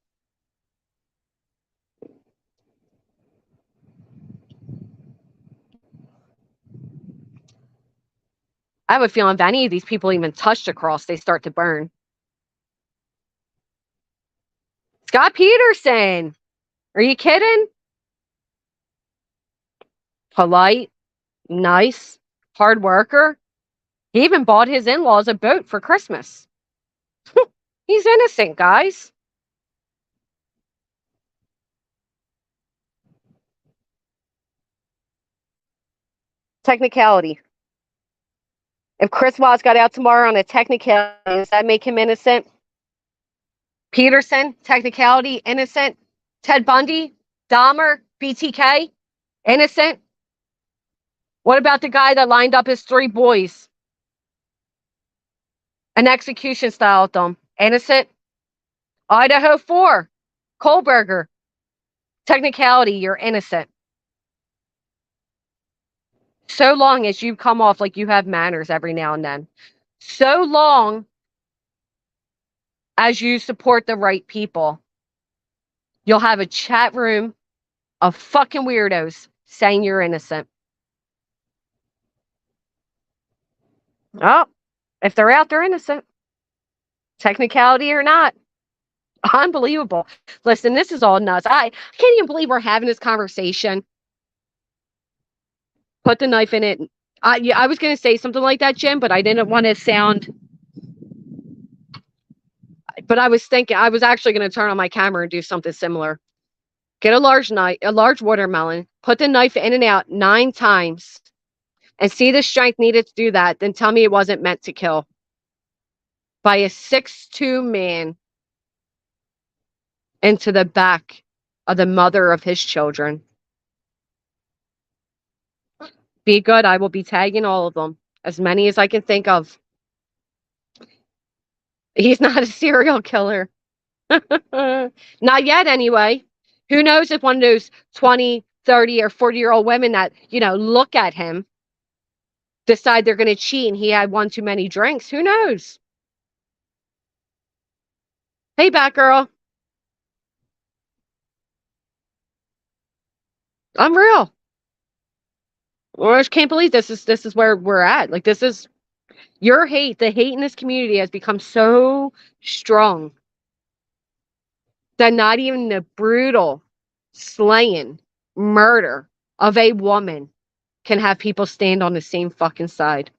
I have a feeling if any of these people even touch the cross, they start to burn. Scott Peterson. Are you kidding? Polite, nice, hard worker. He even bought his in-laws a boat for Christmas. He's innocent, guys. Technicality. If Chris Watts got out tomorrow on a technicality, does that make him innocent? Peterson, technicality, innocent. Ted Bundy, Dahmer, BTK, innocent. What about the guy that lined up his 3 boys? An execution style with them. Innocent. Idaho 4, Kohlberger. Technicality, you're innocent. So long as you come off like you have manners every now and then. So long as you support the right people, you'll have a chat room of fucking weirdos saying you're innocent. Oh, if they're out, they're innocent. Technicality or not. Unbelievable. Listen, this is all nuts. I can't even believe we're having this conversation. Put the knife in it. I was going to say something like that, Jim, but I didn't want to sound. But I was thinking, I was actually going to turn on my camera and do something similar. Get a large knife, a large watermelon, put the knife in and out 9 times, and see the strength needed to do that. Then tell me it wasn't meant to kill. By a 6'2" man into the back of the mother of his children. Be good. I will be tagging all of them, as many as I can think of. He's not a serial killer. Not yet, anyway. Who knows if one of those 20, 30, or 40-year-old women that, look at him decide they're going to cheat and he had one too many drinks. Who knows? Hey, Batgirl. I'm real. Well, I just can't believe this is where we're at. Like, this is your hate. The hate in this community has become so strong that not even the brutal slaying murder of a woman can have people stand on the same fucking side.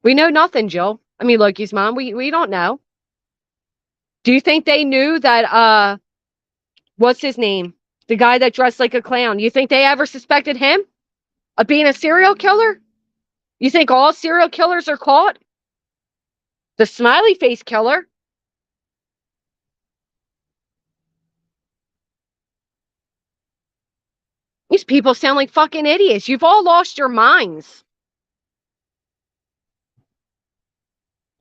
We know nothing, Jill. I mean, Loki's mom, we don't know. Do you think they knew that what's his name? The guy that dressed like a clown. You think they ever suspected him of being a serial killer? You think all serial killers are caught? The smiley face killer. These people sound like fucking idiots. You've all lost your minds.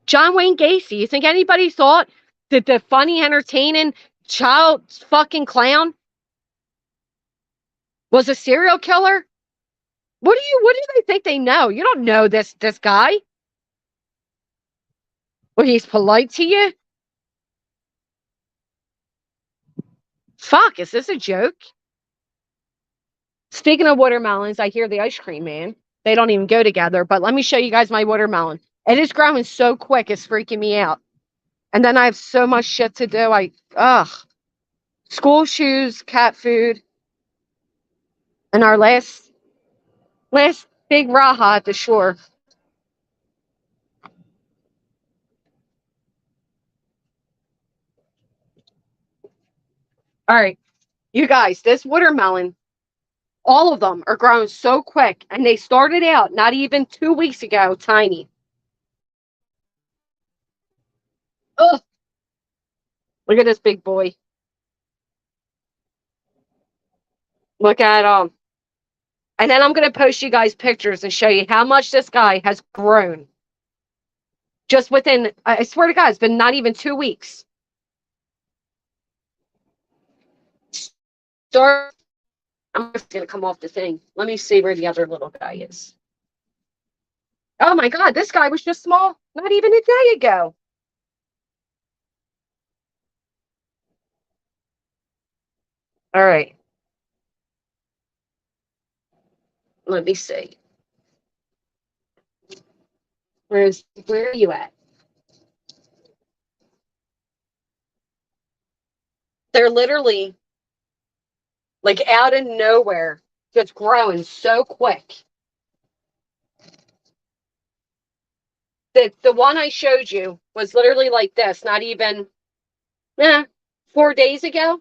John Wayne Gacy. You think anybody thought that the funny, entertaining child fucking clown was a serial killer? What do they think they know? You don't know this guy. Well, he's polite to you? Fuck, is this a joke? Speaking of watermelons, I hear the ice cream man. They don't even go together, but let me show you guys my watermelon. It is growing so quick, it's freaking me out. And then I have so much shit to do. School shoes, cat food, and our last big raha at the shore. All right, you guys, this watermelon, all of them are growing so quick, and they started out not even 2 weeks ago, tiny. Ugh, look at this big boy. Look at and then I'm going to post you guys pictures and show you how much this guy has grown. Just within, I swear to God, it's been not even 2 weeks. Start. I'm just going to come off the thing. Let me see where the other little guy is. Oh my God, this guy was just small not even a day ago. All right. Let me see. Where are you at? They're literally like out of nowhere, just growing so quick. The one I showed you was literally like this, not even 4 days ago.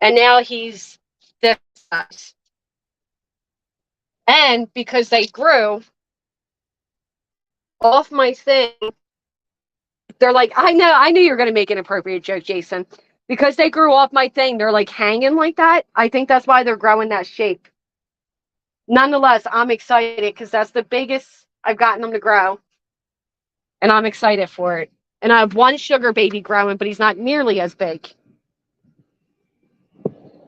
And now he's this size. And because they grew off my thing, they're like, I knew you were going to make an appropriate joke, Jason. Because they grew off my thing, they're like hanging like that. I think that's why they're growing that shape. Nonetheless, I'm excited because that's the biggest I've gotten them to grow. And I'm excited for it. And I have one sugar baby growing, but he's not nearly as big.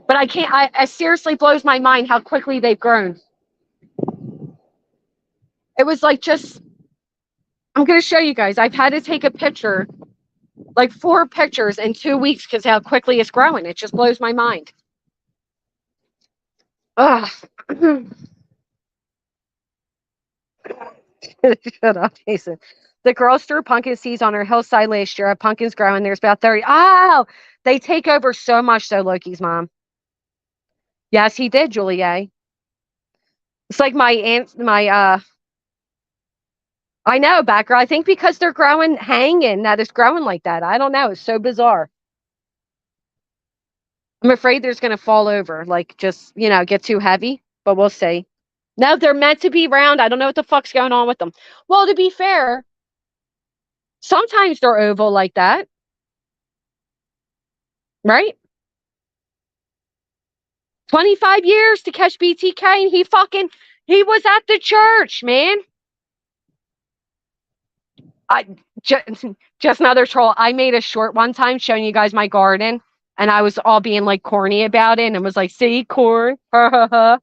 But I can't, it seriously blows my mind how quickly they've grown. It was like I'm going to show you guys. I've had to take a picture, like 4 pictures in 2 weeks because how quickly it's growing. It just blows my mind. Ugh. Shut up, Jason. The girls threw pumpkin seeds on her hillside last year. Pumpkins growing. There's about 30. Oh, they take over so much, though, Loki's mom. Yes, he did, Julie. It's like my aunt, I know, Backer. I think because they're growing, hanging, that it's growing like that. I don't know. It's so bizarre. I'm afraid there's going to fall over, like just, get too heavy, but we'll see. No, they're meant to be round. I don't know what the fuck's going on with them. Well, to be fair, sometimes they're oval like that, right? 25 years to catch BTK, and he was at the church, man. I just, just another troll. I made a short one time showing you guys my garden, and I was all being like corny about it, and was like, "See, corn." But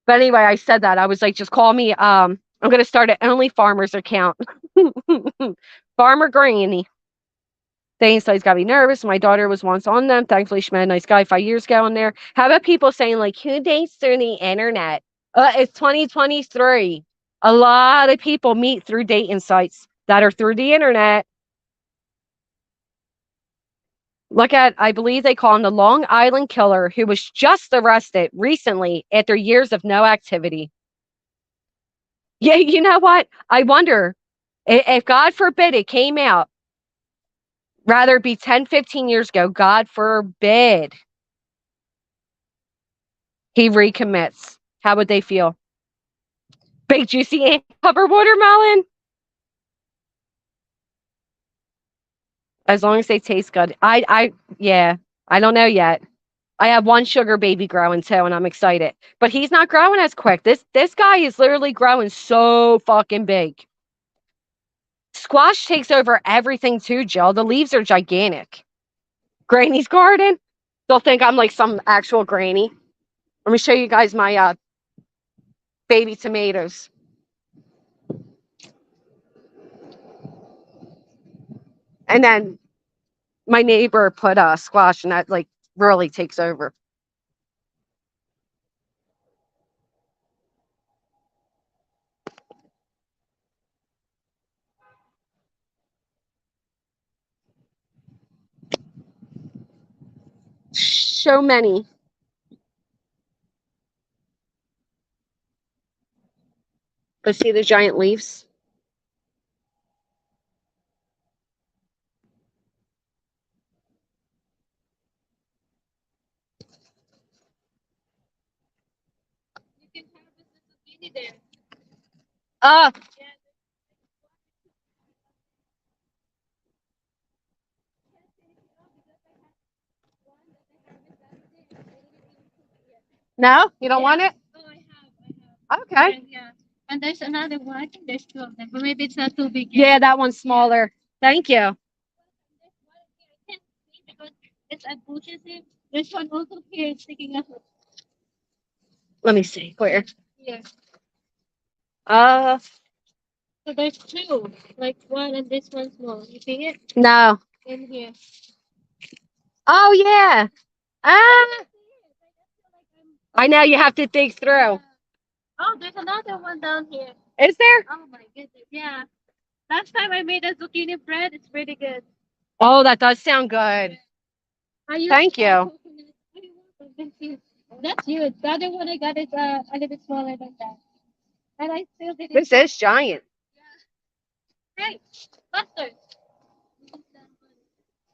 anyway, I said that I was like, "Just call me." I'm gonna start an only farmers account. Farmer Granny. They he's got to be nervous. My daughter was once on them. Thankfully, she met a nice guy 5 years ago on there. How about people saying like, "Who dates through the internet?" It's 2023. A lot of people meet through dating sites that are through the internet. Look at, I believe they call him the Long Island Killer, who was just arrested recently after years of no activity. Yeah, you know what? I wonder if, God forbid, it came out, rather be 10, 15 years ago, God forbid he recommits. How would they feel? Big, juicy, ant covered watermelon? As long as they taste good. Yeah, I don't know yet. I have one sugar baby growing too, and I'm excited. But he's not growing as quick. This guy is literally growing so fucking big. Squash takes over everything too, Jill. The leaves are gigantic. Granny's garden. They'll think I'm like some actual granny. Let me show you guys my baby tomatoes. And then my neighbor put squash, and that like really takes over. So many. But see the giant leaves? Uh, no, you don't want it? Okay. And there's another one. I think there's two of them, but maybe it's not too big yet. Yeah, that one's smaller. Thank you. Because it's a bushes here. There's one also here sticking up. Let me see. Where? Yeah. Uh, So there's two, like one and this one small. You see it no. in here? Oh yeah. Ah, I know you have to dig through. Oh, there's another one down here. Is there? Oh my goodness. Yeah. Last time I made a zucchini bread, it's pretty good. Oh, that does sound good. I used Thank you. coconut. Oh, you're welcome. Thank you. That's huge. The other one I got is a little bit smaller than that. And I still didn't. This is giant. Hey, Buster.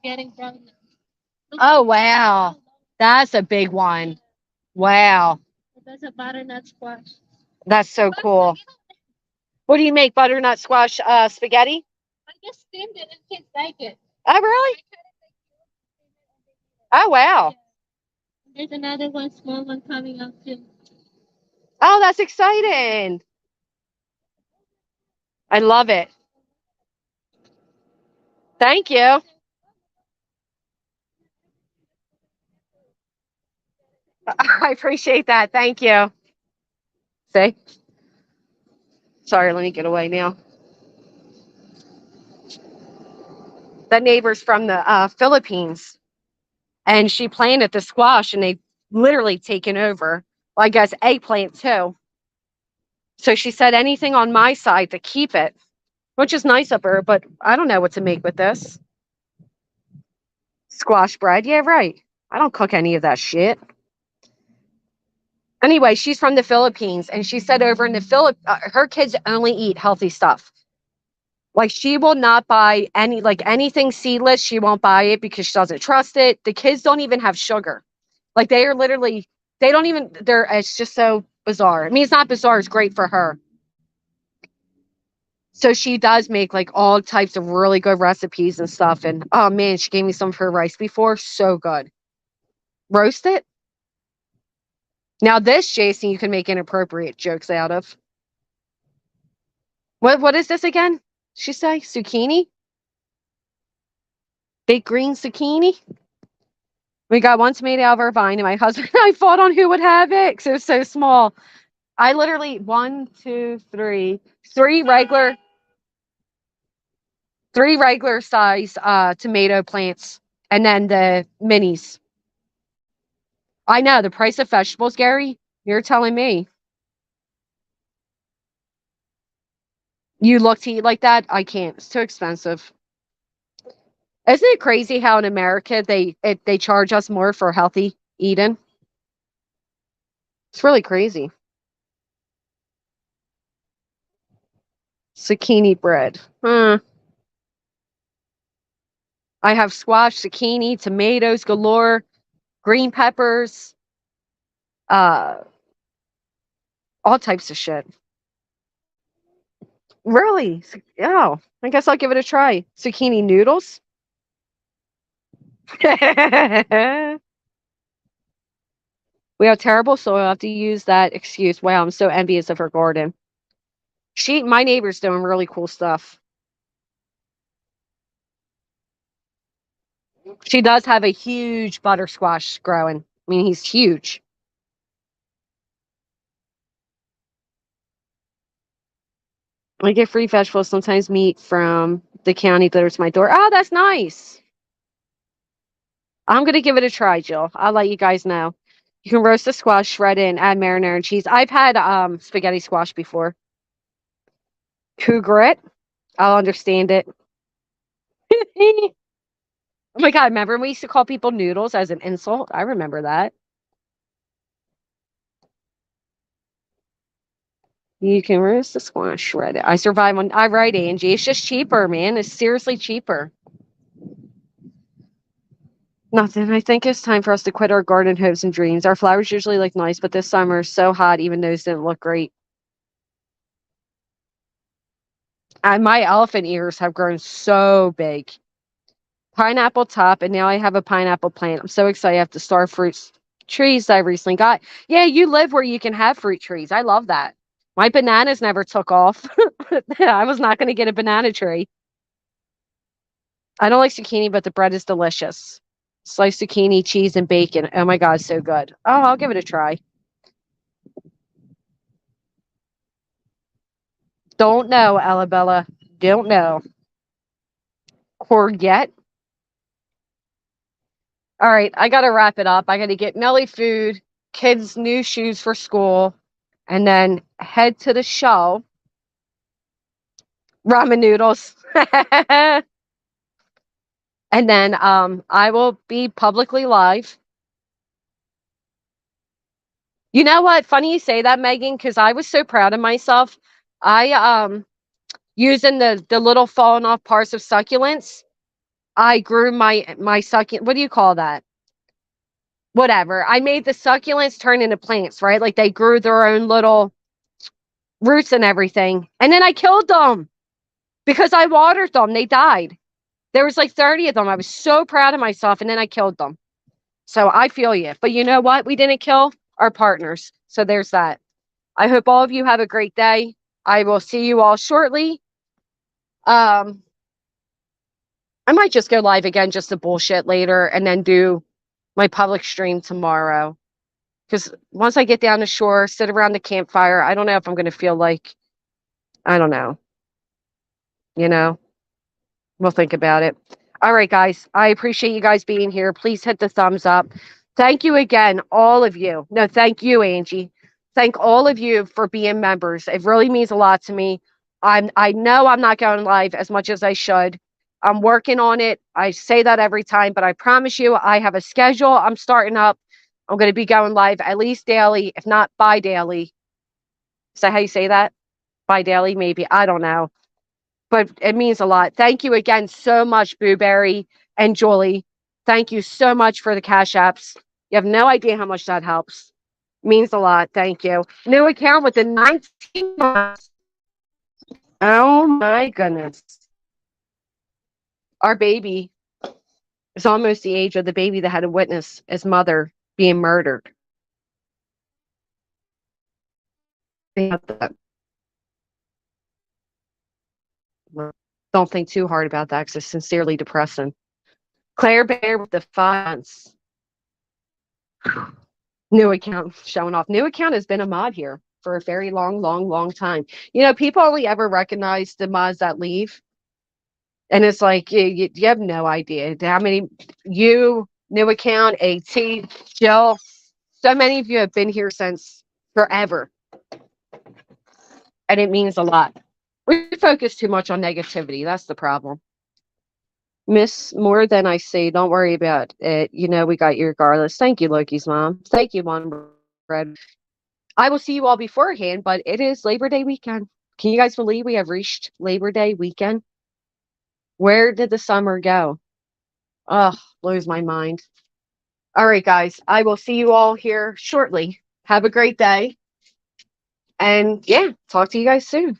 Getting brown. Oh wow. That's a big one. Wow. That's a butternut squash. That's so cool. What do you make? Butternut squash spaghetti? I just steamed it and kids like it. Oh really? Oh wow. There's another one, small one coming up soon. Oh, that's exciting. I love it. Thank you. I appreciate that. Thank you. See? Sorry, let me get away now. The neighbor's from the Philippines, and she planted the squash, and they literally taken over. Well, I guess eggplant too. So she said anything on my side to keep it, which is nice of her, but I don't know what to make with this. Squash bread. Yeah, right. I don't cook any of that shit. Anyway, she's from the Philippines, and she said over in the her kids only eat healthy stuff. Like she will not buy anything seedless. She won't buy it because she doesn't trust it. The kids don't even have sugar. Like they are literally, they don't even. They're. It's just so bizarre. I mean, it's not bizarre. It's great for her. So she does make like all types of really good recipes and stuff. And oh man, she gave me some of her rice before. So good. Roast it. Now this, Jason, you can make inappropriate jokes out of. What is this again? She say zucchini, big green zucchini. We got one tomato out of our vine, and my husband and I fought on who would have it because it was so small. I literally one, two, three regular, three regular size tomato plants, and then the minis. I know the price of vegetables, Gary. You're telling me you look to eat like that? I can't. It's too expensive. Isn't it crazy how in America they charge us more for healthy eating? It's really crazy. Zucchini bread. I have squash, zucchini, tomatoes galore, green peppers, uh, all types of shit. Really? Oh, I guess I'll give it a try. Zucchini noodles. We have terrible soil. I have to use that excuse. Wow, I'm so envious of her garden. My neighbor's doing really cool stuff. She does have a huge butter squash growing. I mean, he's huge. I get free vegetables, sometimes meat from the county delivers to my door. Oh, that's nice. I'm gonna give it a try, Jill. I'll let you guys know. You can roast the squash, shred it, and add marinara and cheese. I've had spaghetti squash before. Cougar it. I'll understand it. Oh my god, remember we used to call people noodles as an insult? I remember that. You can roast the squash, shred it. I survive on I write Angie. It's just cheaper, man. It's seriously cheaper. Nothing. I think it's time for us to quit our garden hopes and dreams. Our flowers usually look nice, but this summer is so hot, even those didn't look great. And my elephant ears have grown so big. Pineapple top, and now I have a pineapple plant. I'm so excited. I have the star fruits trees I recently got. Yeah, you live where you can have fruit trees. I love that. My bananas never took off. I was not going to get a banana tree. I don't like zucchini, but the bread is delicious. Sliced zucchini, cheese, and bacon. Oh my God, so good. Oh, I'll give it a try. Don't know, Alabella. Don't know. Courgette. All right, I got to wrap it up. I got to get Nelly food, kids' new shoes for school, and then head to the show. Ramen noodles. And then I will be publicly live. You know what? Funny you say that, Megan, because I was so proud of myself. I using the little fallen off parts of succulents. I grew my succulent. What do you call that? Whatever. I made the succulents turn into plants, right? Like they grew their own little roots and everything. And then I killed them because I watered them. They died. There was like 30 of them. I was so proud of myself, and then I killed them. So I feel you. But you know what? We didn't kill our partners. So there's that. I hope all of you have a great day. I will see you all shortly. Um, I might just go live again just to bullshit later and then do my public stream tomorrow. Because once I get down the shore, sit around the campfire, I don't know if I'm going to feel like, I don't know, you know, we'll think about it. All right, guys. I appreciate you guys being here. Please hit the thumbs up. Thank you again, all of you. No, thank you, Angie. Thank all of you for being members. It really means a lot to me. I know I'm not going live as much as I should. I'm working on it. I say that every time, but I promise you, I have a schedule I'm starting up. I'm going to be going live at least daily, if not bi-daily. Is that how you say that? Bi-daily, maybe. I don't know. But it means a lot. Thank you again so much, Booberry and Julie. Thank you so much for the Cash Apps. You have no idea how much that helps. Means a lot. Thank you. New account with the 19 months. Oh my goodness. Our baby is almost the age of the baby that had to witness his mother being murdered. Think about that. Don't think too hard about that because it's sincerely depressing. Claire Bear with the 5 months. New account showing off. New account has been a mod here for a very long, long, long time. People only ever recognize the mods that leave. And it's like, you have no idea how many new account, AT, Jill, so many of you have been here since forever. And it means a lot. We focus too much on negativity. That's the problem. Miss more than I say. Don't worry about it. We got you regardless. Thank you, Loki's mom. Thank you, One Red. I will see you all beforehand, but it is Labor Day weekend. Can you guys believe we have reached Labor Day weekend? Where did the summer go? Oh, blows my mind. All right, guys. I will see you all here shortly. Have a great day. And yeah, talk to you guys soon.